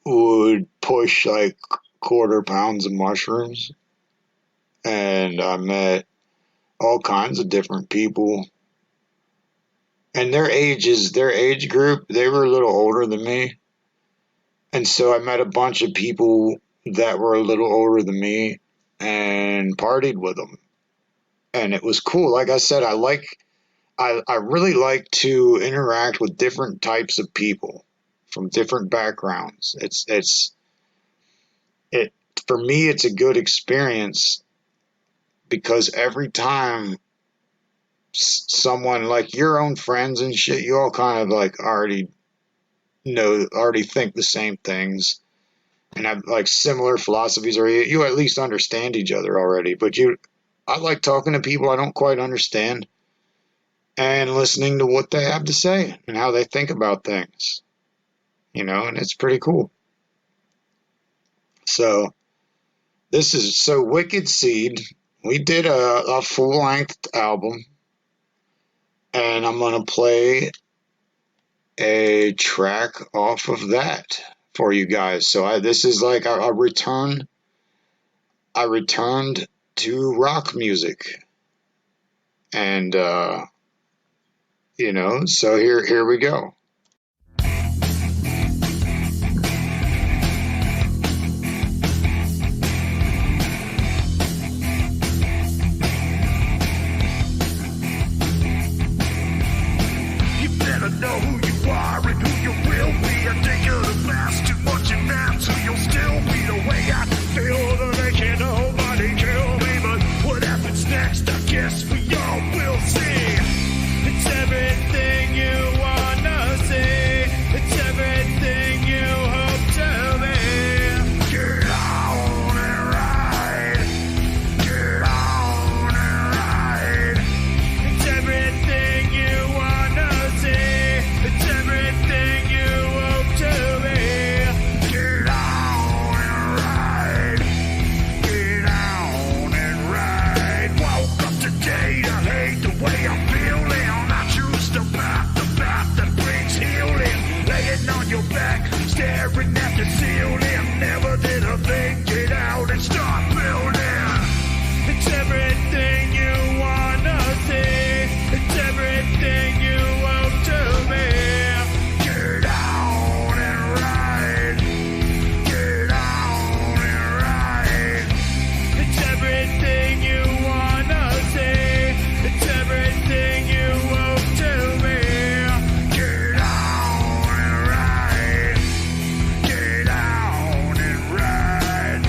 would push like 1/4 pounds of mushrooms. And I met all kinds of different people. And their age group, they were a little older than me. And so I met a bunch of people that were a little older than me and partied with them. And it was cool. Like I said, I really like to interact with different types of people from different backgrounds. For me, it's a good experience because every time someone, like your own friends and shit, you all kind of like already think the same things and have like similar philosophies, or you at least understand each other already. But I like talking to people I don't quite understand and listening to what they have to say and how they think about things, you know, and it's pretty cool. So Wicked Seed, we did a full-length album, and I'm going to play a track off of that for you guys. So this is like a return. I returned to rock music, and you know, so here we go. Know who you are and who you will be. I think you're the best, too much in that, so you'll still be the way I feel. To make it nobody kill me, but what happens next? I guess we all will see. It's everything. kept it sealed in. Never did a thing, get out and start building. It's everything you wanna see. It's everything you owe to me. Get on and ride. Get on and ride. It's everything you wanna see. It's everything you owe to me. Get on and ride. Get on and ride.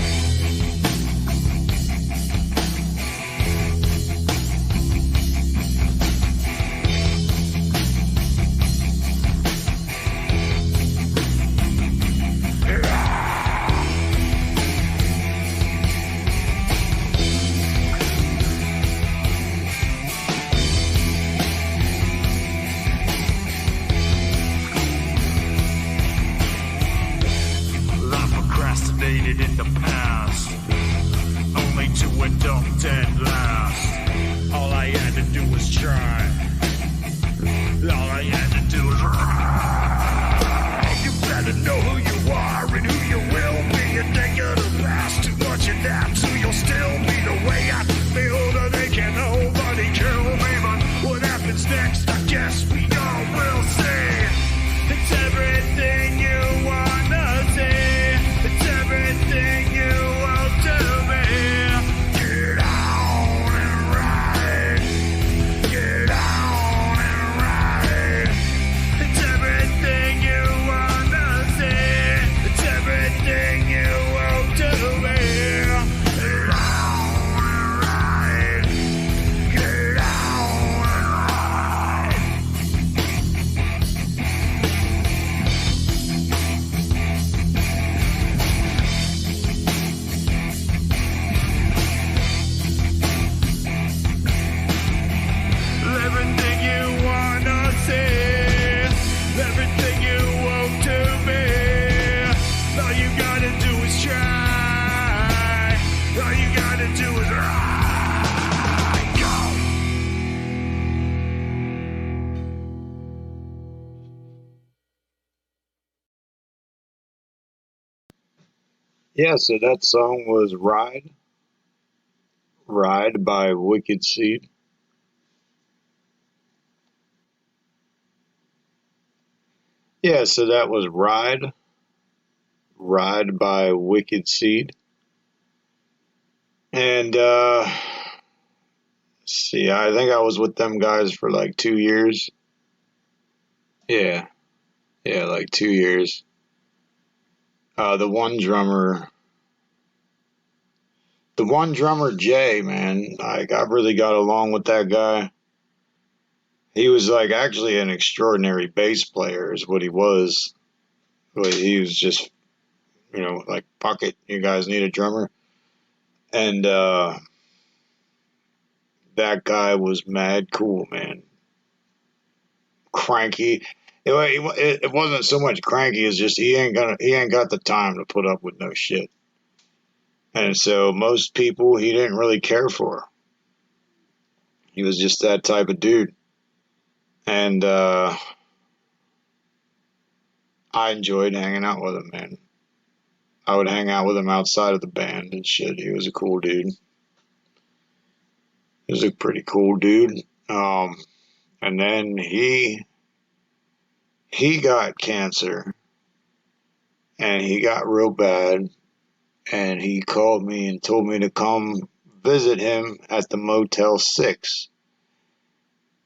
I procrastinated in the past, only to end up dead last. All I had to do was try. All I had to do was ride. You better know who you are and who you will be. You think of the past too much and that too. You'll still be the way I feel. That they can nobody kill me. But what happens next, I guess we all will see. It's everything you wanna see. It's everything you owe to me. Get on and ride. Get on and ride. It's everything you wanna see. It's everything you owe to me. Get on and ride. Get on and ride. Everything you wanna see, everything you owe to me. All you gotta do is try. All you gotta do is ride. Go. Yeah, so that song was Ride. Ride by Wicked Seed. Yeah, so that was Ride. Ride by Wicked Seed. And see, I think I was with them guys for like 2 years. Yeah. Yeah, like 2 years. The one drummer Jay, man, like I really got along with that guy. He was like actually an extraordinary bass player is what he was. But he was just, like, fuck it, you guys need a drummer. And that guy was mad cool, man. Cranky. It wasn't so much cranky as just he ain't got the time to put up with no shit. And so most people he didn't really care for. He was just that type of dude. And I enjoyed hanging out with him, man. I would hang out with him outside of the band and shit. He was a cool dude. He was a pretty cool dude. And then he got cancer. And he got real bad. And he called me and told me to come visit him at the Motel 6.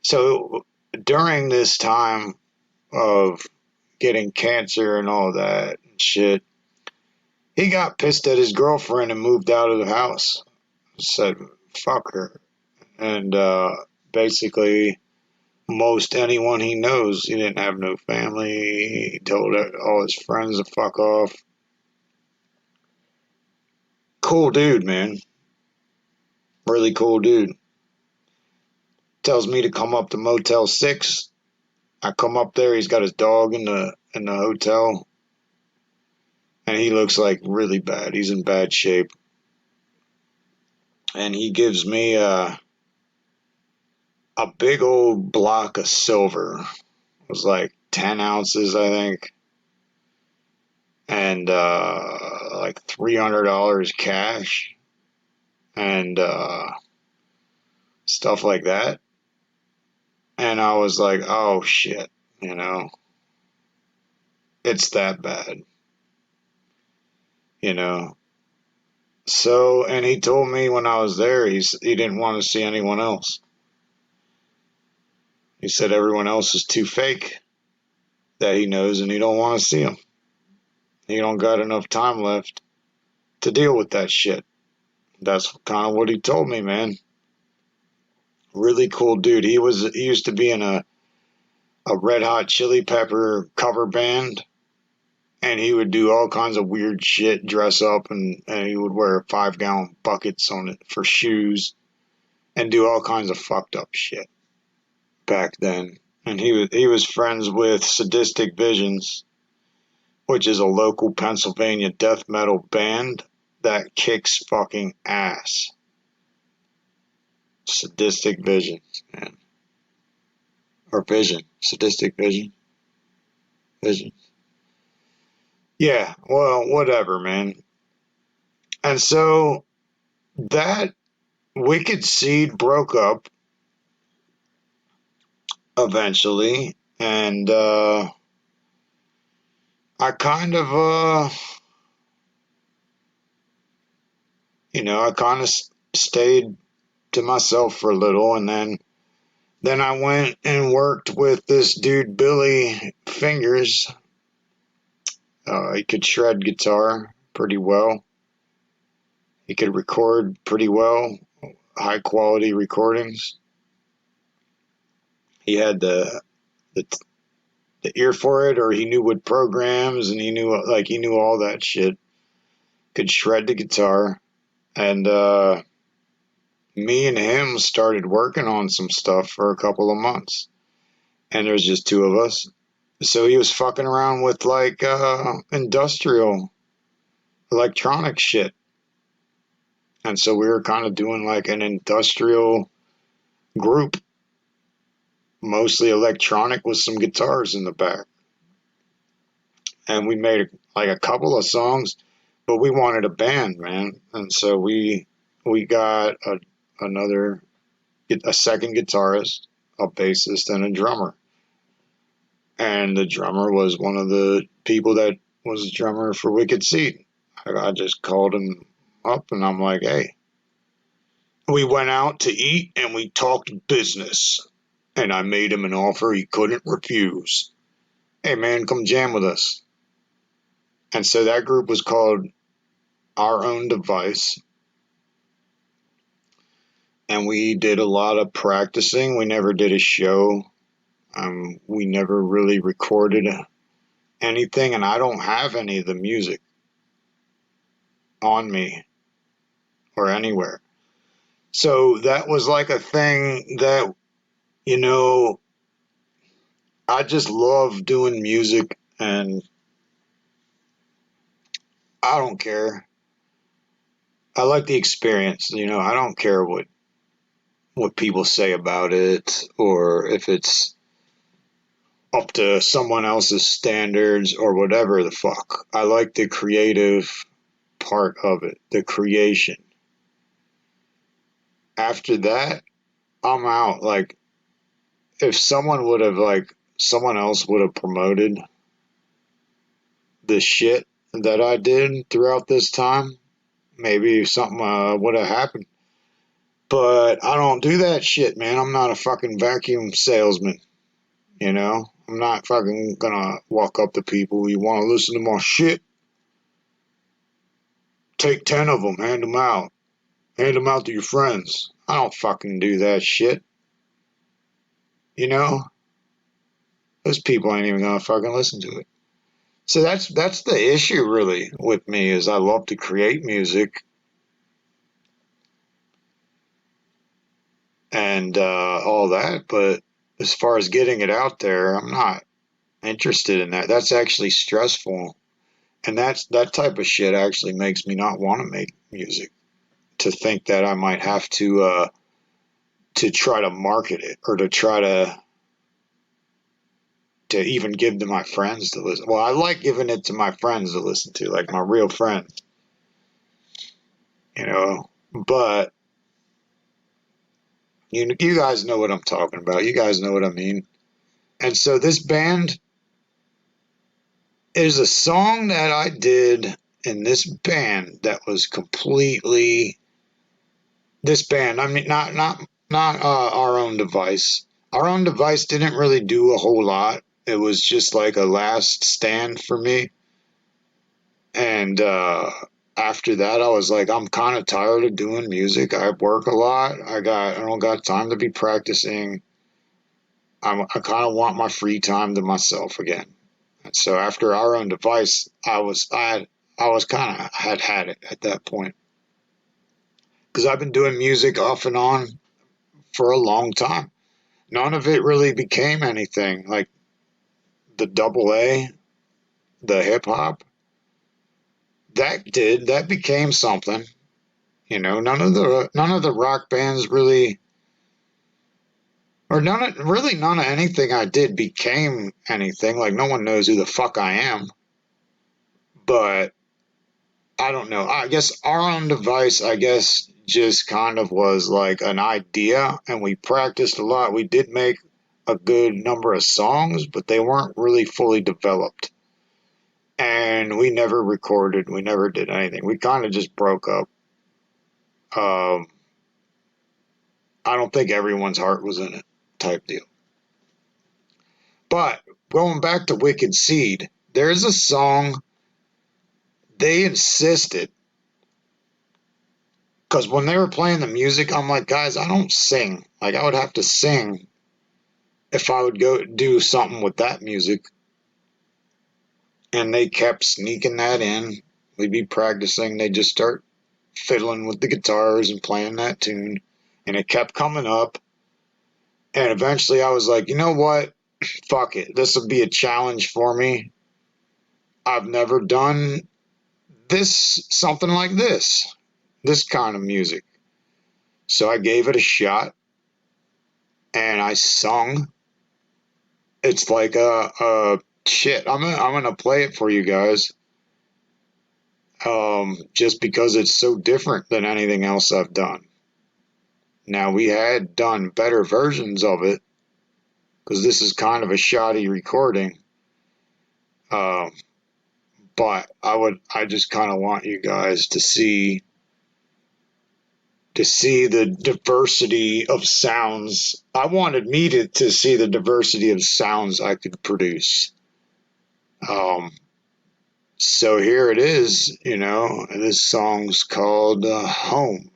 So during this time of getting cancer and all that shit, he got pissed at his girlfriend and moved out of the house. Said, fuck her. And basically, most anyone he knows, he didn't have no family. He told all his friends to fuck off. Cool dude, man. Really cool dude. Tells me to come up to Motel 6. I come up there. He's got his dog in the hotel. And he looks like really bad. He's in bad shape. And he gives me a big old block of silver. It was like 10 ounces, I think. and like $300 cash and stuff like that. And I was like, oh shit, you know, it's that bad, you know. So, and he told me when I was there, he didn't want to see anyone else. He said everyone else is too fake that he knows, and he don't want to see them. He don't got enough time left to deal with that shit. That's kind of what he told me, man. Really cool dude. He used to be in a Red Hot Chili Pepper cover band, and he would do all kinds of weird shit, dress up, and he would wear 5-gallon buckets on it for shoes, and do all kinds of fucked up shit back then. And he was friends with Sadistic Visions, which is a local Pennsylvania death metal band that kicks fucking ass. Sadistic Visions, man. Or Vision. Sadistic Vision. Vision. Yeah, well, whatever, man. And so that Wicked Seed broke up eventually, and I kind of you know, I kind of stayed to myself for a little, and then I went and worked with this dude Billy Fingers. He could shred guitar pretty well. He could record pretty well, high quality recordings. He had the ear for it, or he knew what programs, and he knew all that shit. Could shred the guitar, and me and him started working on some stuff for a couple of months, and there's just two of us. So he was fucking around with like industrial electronic shit, and so we were kind of doing like an industrial group, mostly electronic with some guitars in the back. And we made like a couple of songs, but we wanted a band, man. And so we got a second guitarist, a bassist, and a drummer. And the drummer was one of the people that was a drummer for Wicked Seed. I just called him up, and I'm like, hey. We went out to eat, and we talked business. And I made him an offer he couldn't refuse. Hey, man, come jam with us. And so that group was called Our Own Device. And we did a lot of practicing. We never did a show. We never really recorded anything. And I don't have any of the music on me or anywhere. So that was like a thing that, you know, I just love doing music, and I don't care. I like the experience, you know. I don't care what people say about it, or if it's up to someone else's standards or whatever the fuck. I like the creative part of it, the creation. After that, I'm out. Like, if someone else would have promoted the shit that I did throughout this time, maybe something would have happened. But I don't do that shit, man. I'm not a fucking vacuum salesman, you know? I'm not fucking gonna walk up to people. You want to listen to my shit? Take 10 of them, hand them out. Hand them out to your friends. I don't fucking do that shit. You know? Those people ain't even gonna fucking listen to it. So that's the issue really with me, is I love to create music. And all that, but as far as getting it out there, I'm not interested in that. That's actually stressful. And that type of shit actually makes me not want to make music. To think that I might have to try to market it, or to try to to even give to my friends to listen. Well, I like giving it to my friends to listen to, like my real friends. You know, but you guys know what I'm talking about. You guys know what I mean. And so this band is a song that I did in this band that was completely this band. I mean, not Our Own Device. Our Own Device didn't really do a whole lot. It was just like a last stand for me. And after that, I was like, I'm kind of tired of doing music. I work a lot. I don't got time to be practicing. I kind of want my free time to myself again. And so after Our Own Device, I was kind of had it at that point. Because I've been doing music off and on for a long time. None of it really became anything. Like the AA, the hip hop, that became something. You know, none of the rock bands really, or none of anything I did became anything. Like no one knows who the fuck I am. But I don't know. I guess Our Own Device, just kind of was like an idea, and we practiced a lot. We did make a good number of songs, but they weren't really fully developed. And we never recorded. We never did anything. We kind of just broke up. I don't think everyone's heart was in it type deal. But going back to Wicked Seed, there's a song they insisted, because when they were playing the music, I'm like, guys, I don't sing. Like, I would have to sing if I would go do something with that music. And they kept sneaking that in. We'd be practicing. They'd just start fiddling with the guitars and playing that tune. And it kept coming up. And eventually I was like, you know what? Fuck it. This will be a challenge for me. I've never done something like this kind of music. So I gave it a shot and I sung. It's like shit. I'm gonna play it for you guys. Just because it's so different than anything else I've done. Now we had done better versions of it, because this is kind of a shoddy recording. But I just kind of want you guys to see the diversity of sounds. I wanted me to see the diversity of sounds I could produce. So here it is, you know, this song's called Home.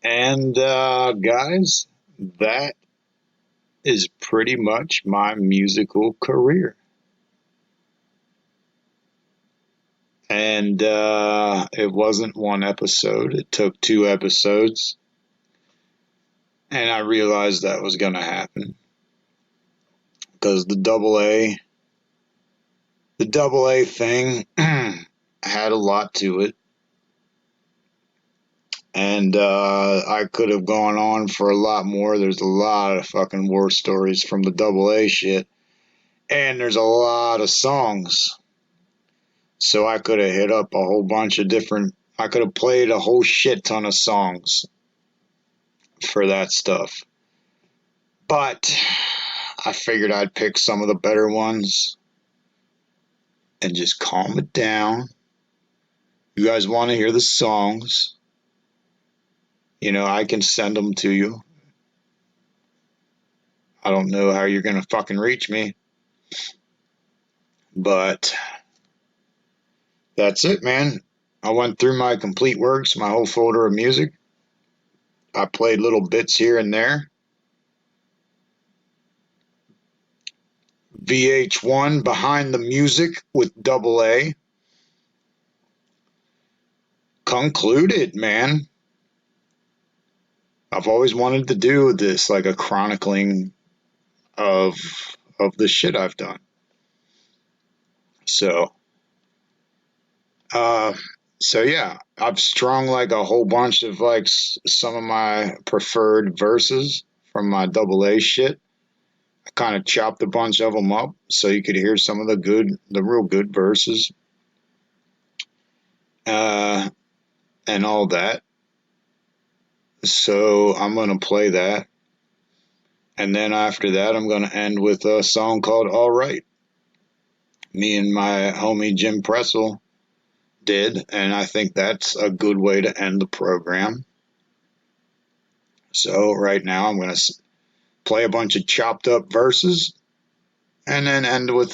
And guys, that is pretty much my musical career. And it wasn't one episode. It took 2 episodes. And I realized that was going to happen. Because the double A thing had a lot to it. And I could have gone on for a lot more. There's a lot of fucking war stories from the double A shit. And there's a lot of songs. So I could have hit up a whole bunch of I could have played a whole shit ton of songs for that stuff. But I figured I'd pick some of the better ones and just calm it down. You guys want to hear the songs? You know, I can send them to you. I don't know how you're going to fucking reach me. But that's it, man. I went through my complete works, my whole folder of music. I played little bits here and there. VH1 Behind the Music with double A. Concluded, man. I've always wanted to do this, like a chronicling of the shit I've done. So yeah, I've strung like a whole bunch of like some of my preferred verses from my double A shit. I kind of chopped a bunch of them up so you could hear some of the real good verses, and all that. So I'm going to play that. And then after that, I'm going to end with a song called All Right. Me and my homie Jim Pressel did, and I think that's a good way to end the program. So right now I'm going to play a bunch of chopped up verses and then end with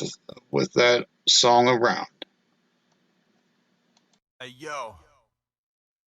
that song Around. Hey yo,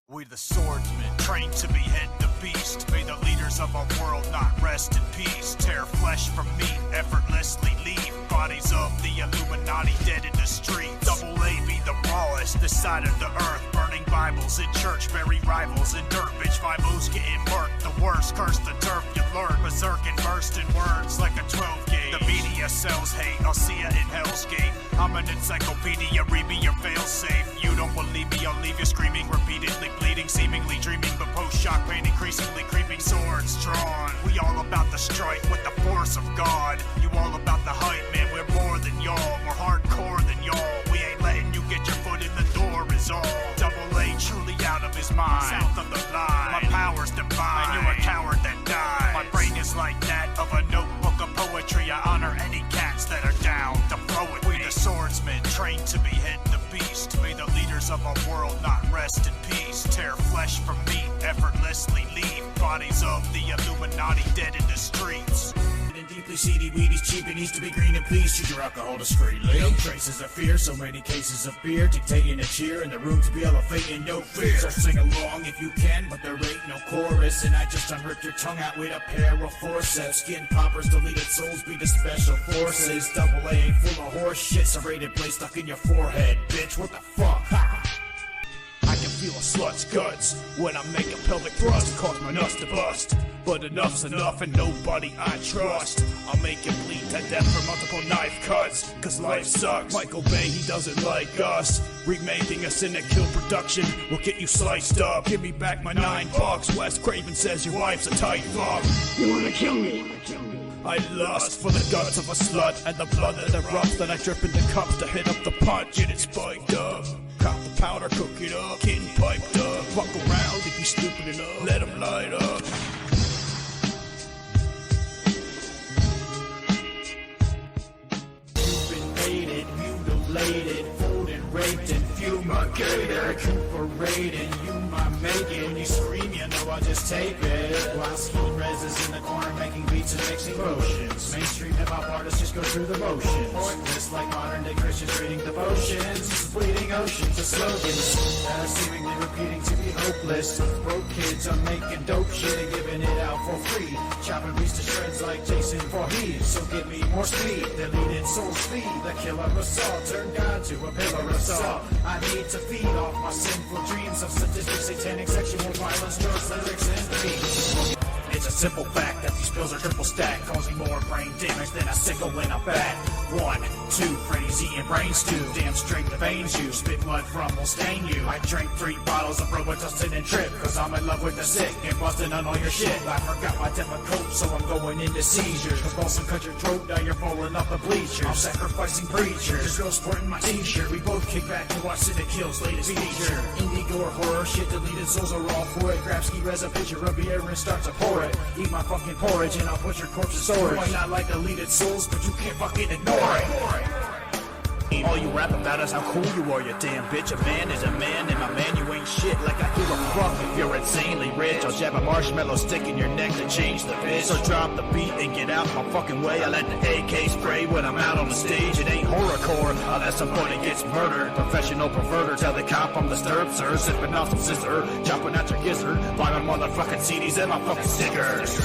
we the swordsmen, trained to behead the beast. May the leaders of our world not rest in peace. Tear flesh from meat, effortlessly leave bodies of the Illuminati dead in the streets. Double A be the rawest, this side of the earth. Burning Bibles in church, bury rivals in dirt. Bitch, 5-0's getting murked, the worst. Curse the turf you learn, berserk and burst in words like a 12 gauge. The media sells hate, I'll see ya in Hell's Gate. I'm an encyclopedia, read me your fail-safe. You don't believe me, I'll leave you screaming, repeatedly bleeding, seemingly dreaming, but post-shock pain increasingly creeping. Swords drawn, we all about the strife with the force of God. You all about the hype, man, we're more than y'all, more hardcore than y'all. We ain't letting you get your foot in the door is all. Double A truly out of his mind, south of the line. My power's divine, and you're a coward that dies. My brain is like that of a notebook of poetry. I honor any cats that are down to throw it. We the swordsmen, trained to behead the beast. May the leaders of our world not rest in peace. Tear flesh from meat, effortlessly leave bodies of the Illuminati dead in the streets. Deeply seedy weed is cheap, it needs to be green and please shoot your alcohol discreetly. No traces of fear, so many cases of beer dictating a cheer in the room to be elevating no fear. So sing along if you can, but there ain't no chorus. And I just unripped your tongue out with a pair of forceps. Skin poppers, deleted souls be the special forces. Double A ain't full of horse shit, serrated blade stuck in your forehead. Bitch, what the fuck? Ha! I can feel a slut's guts when I make a pelvic thrust, cause my nuts to bust. But enough's enough and nobody I trust. I'll make it bleed to death for multiple knife cuts, cause life sucks. Michael Bay, he doesn't like us. Remaking us in a kill production will get you sliced up. Give me back my $9. Wes Craven says your wife's a tight fuck. You wanna kill me? I lust for the guts of a slut and the blood of the rough that I drip in the cups to hit up the punch. Get it spiked up. Cop the powder, cook it up, getting piped up. Fuck around if you stupid enough, let them light up. You've been raided, mutilated, fooled and raped and fumigated. recuperating, you my making. You scream, you know I'll just tape it. While Ski Rez is in the corner making beats and mixing motions. Mainstream hip-hop artists just go through the motions. Pointless like modern-day Christians reading devotions. Bleeding oceans of slogans that are seemingly repeating to be hopeless. Broke kids are making dope shit and giving it out for free. Chopping beats to shreds like Jason Voorhees. So give me more speed, deleted Soulz feed. The killer assault turned God to a pillar of salt. I need to feed off my sinful dreams of sadistic, satanic, sexual violence, drugs, lyrics, and beats. It's a simple fact that these pills are triple stacked, causing more brain damage than a sickle in a bat. 1, 2, Freddy's eating brain stew. Damn straight the veins you spit mud from will stain you. I drank 3 bottles of Robitussin and Trip, cause I'm in love with the sick and busting on all your shit. I forgot my Depakote, so I'm going into seizures. Convulsing cut your throat, now you're falling off the bleachers. I'm sacrificing preachers, girls sporting my t-shirt. We both kick back and watch City Kill's latest feature. Indie gore horror shit, deleted souls are all for it. Grab Ski Rez a picture of beer and start to pour it. Eat my fucking porridge and I'll put your corpse in storage. Why not like deleted souls, but you can't fucking ignore it. All you rap about is how cool you are, you damn bitch. A man is a man, and my man, you ain't shit. Like I give a fuck if you're insanely rich. I'll jab a marshmallow stick in your neck to change the bitch. So drop the beat and get out my fucking way. I let the AK spray when I'm out on the stage. It ain't horrorcore unless somebody gets murdered. Professional perverter, tell the cop I'm disturbed, sir. Sipping off some scissor, chopping out your gizzard. Buying motherfucking CDs and my fucking stickers.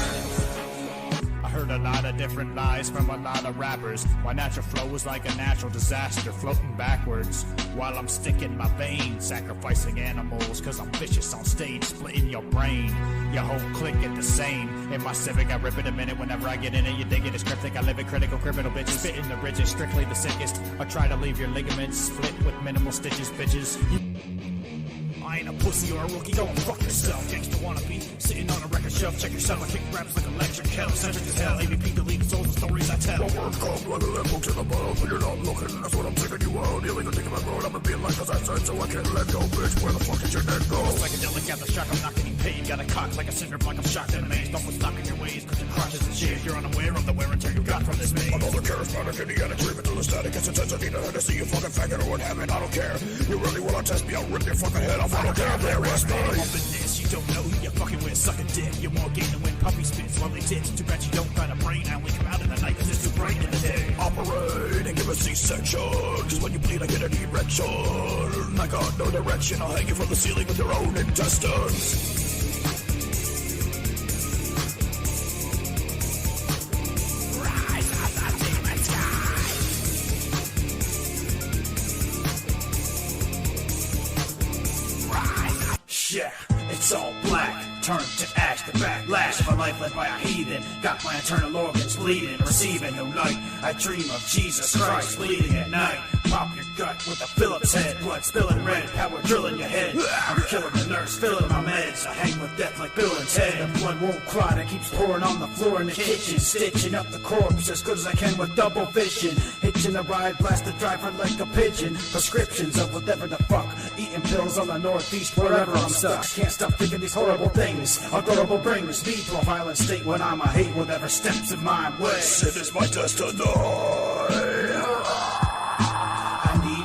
Heard a lot of different lies from a lot of rappers. My natural flow is like a natural disaster, floating backwards while I'm sticking my veins, sacrificing animals cause I'm vicious on stage, splitting your brain. Your whole clique get the same. In my Civic I rip it a minute whenever I get in it. You dig it, it's cryptic, I live it, critical, criminal bitches. Spitting the ridges, strictly the sickest. I try to leave your ligaments split with minimal stitches, bitches. I ain't a pussy or a rookie, go and fuck yourself. Gangsta wannabe, sitting on a record shelf. Check yourself, I kick raps like electric kettle. Centric as hell, AVP deleted souls and stories I tell. My words come like a limbo to the bottom, but you're not looking. That's what I'm taking you out. You ain't thinking about road, I'm being like cause I said so I can't let go, bitch. Where the fuck is your neck go? Psychedelic got the shock, I'm not getting paid. Got a cock like a cinder block, I'm shocked and amazed. Don't put stock in your ways, cause it crushes and shit. You're unaware of the wear and tear you got from this maze. I'm over charismatic, Indiana treatment to the static. It's intense, I need a head to see you fucking faggot or what have it. I don't care. You really wanna test me, I'll rip your fucking head off. I don't care. There is this, you don't know who you're fucking with. Suck a dick, you're more gay than when puppy spits. Lovely tits, too bad you don't find a brain. I only come out in the night cause it's too bright in the day. Operate and give a C-section, cause when you bleed I get an erection. I got no direction, I'll hang you from the ceiling with your own intestines. Yeah, it's all black, turned to ash, the backlash of a life led by a heathen. Got my internal organs bleeding, receiving no light. I dream of Jesus Christ bleeding at night. Pop your gut with a Phillips head, blood spilling red, power drilling your head. I'm killing the nurse, filling my meds. I hang with death like Bill and Ted. The blood won't clot, it keeps pouring on the floor in the kitchen. Stitching up the corpse as good as I can with double vision. Hitching a ride, blast the driver like a pigeon. Prescriptions of whatever the fuck. Eating pills on the northeast, wherever I'm stuck. Can't stop thinking these horrible things. Adorable brings me to a violent state when I'm a hate whatever steps in my way. Sin is my destiny.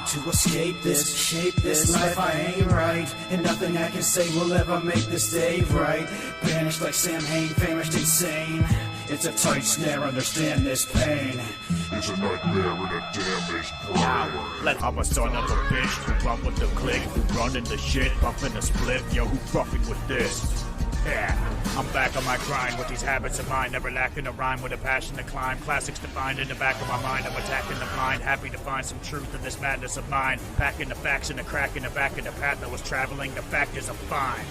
To escape this, shape this life, I ain't right. And nothing I can say will ever make this day right. Banished like Sam Hain, famished insane. It's a tight snare, understand this pain. It's a nightmare in a damaged brain. I'm a son of a bitch who run with the click, who run in the shit, bumping the split. Yo, who fucking with this? Yeah, I'm back on my grind with these habits of mine, never lacking a rhyme with a passion to climb. Classics defined in the back of my mind, I'm attacking the blind, happy to find some truth in this madness of mine. Packing the facts in the crack in the back of the path I was traveling, the fact is I'm fine.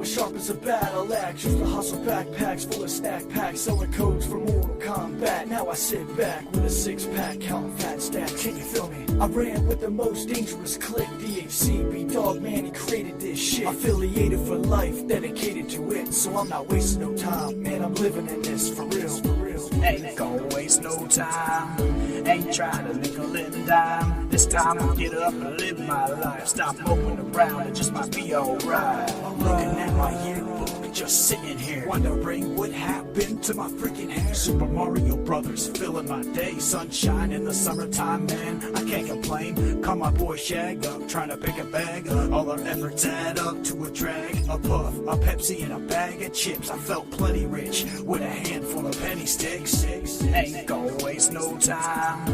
as sharp as a battle axe. Used to hustle backpacks full of snack packs, selling codes for Mortal Kombat. Now I sit back with a 6-pack, counting fat stacks. Can you feel me? I ran with the most dangerous clique. DHCB, dog man, he created this shit. Affiliated for life, dedicated to it. So I'm not wasting no time, man, I'm living in this for real, for real. Ain't gonna waste no time. Ain't trying to nickel and dime. This time I'll get up and live my life. Stop moping around, it just might be alright. I'm looking at my yearbook, just sitting here, wondering what happened to my freaking hair. Super Mario Brothers, filling my day. Sunshine in the summertime, man, I can't complain. Call my boy Shag up, trying to pick a bag up. All our efforts add up to a drag. A puff, a Pepsi, and a bag of chips. I felt plenty rich, with a handful of penny sticks. Ain't gonna waste no time.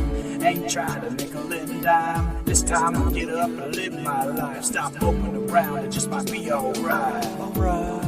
Ain't trying to nickel and dime. This time I'll get up and live my life. Stop moping around, it just might be alright. Alright.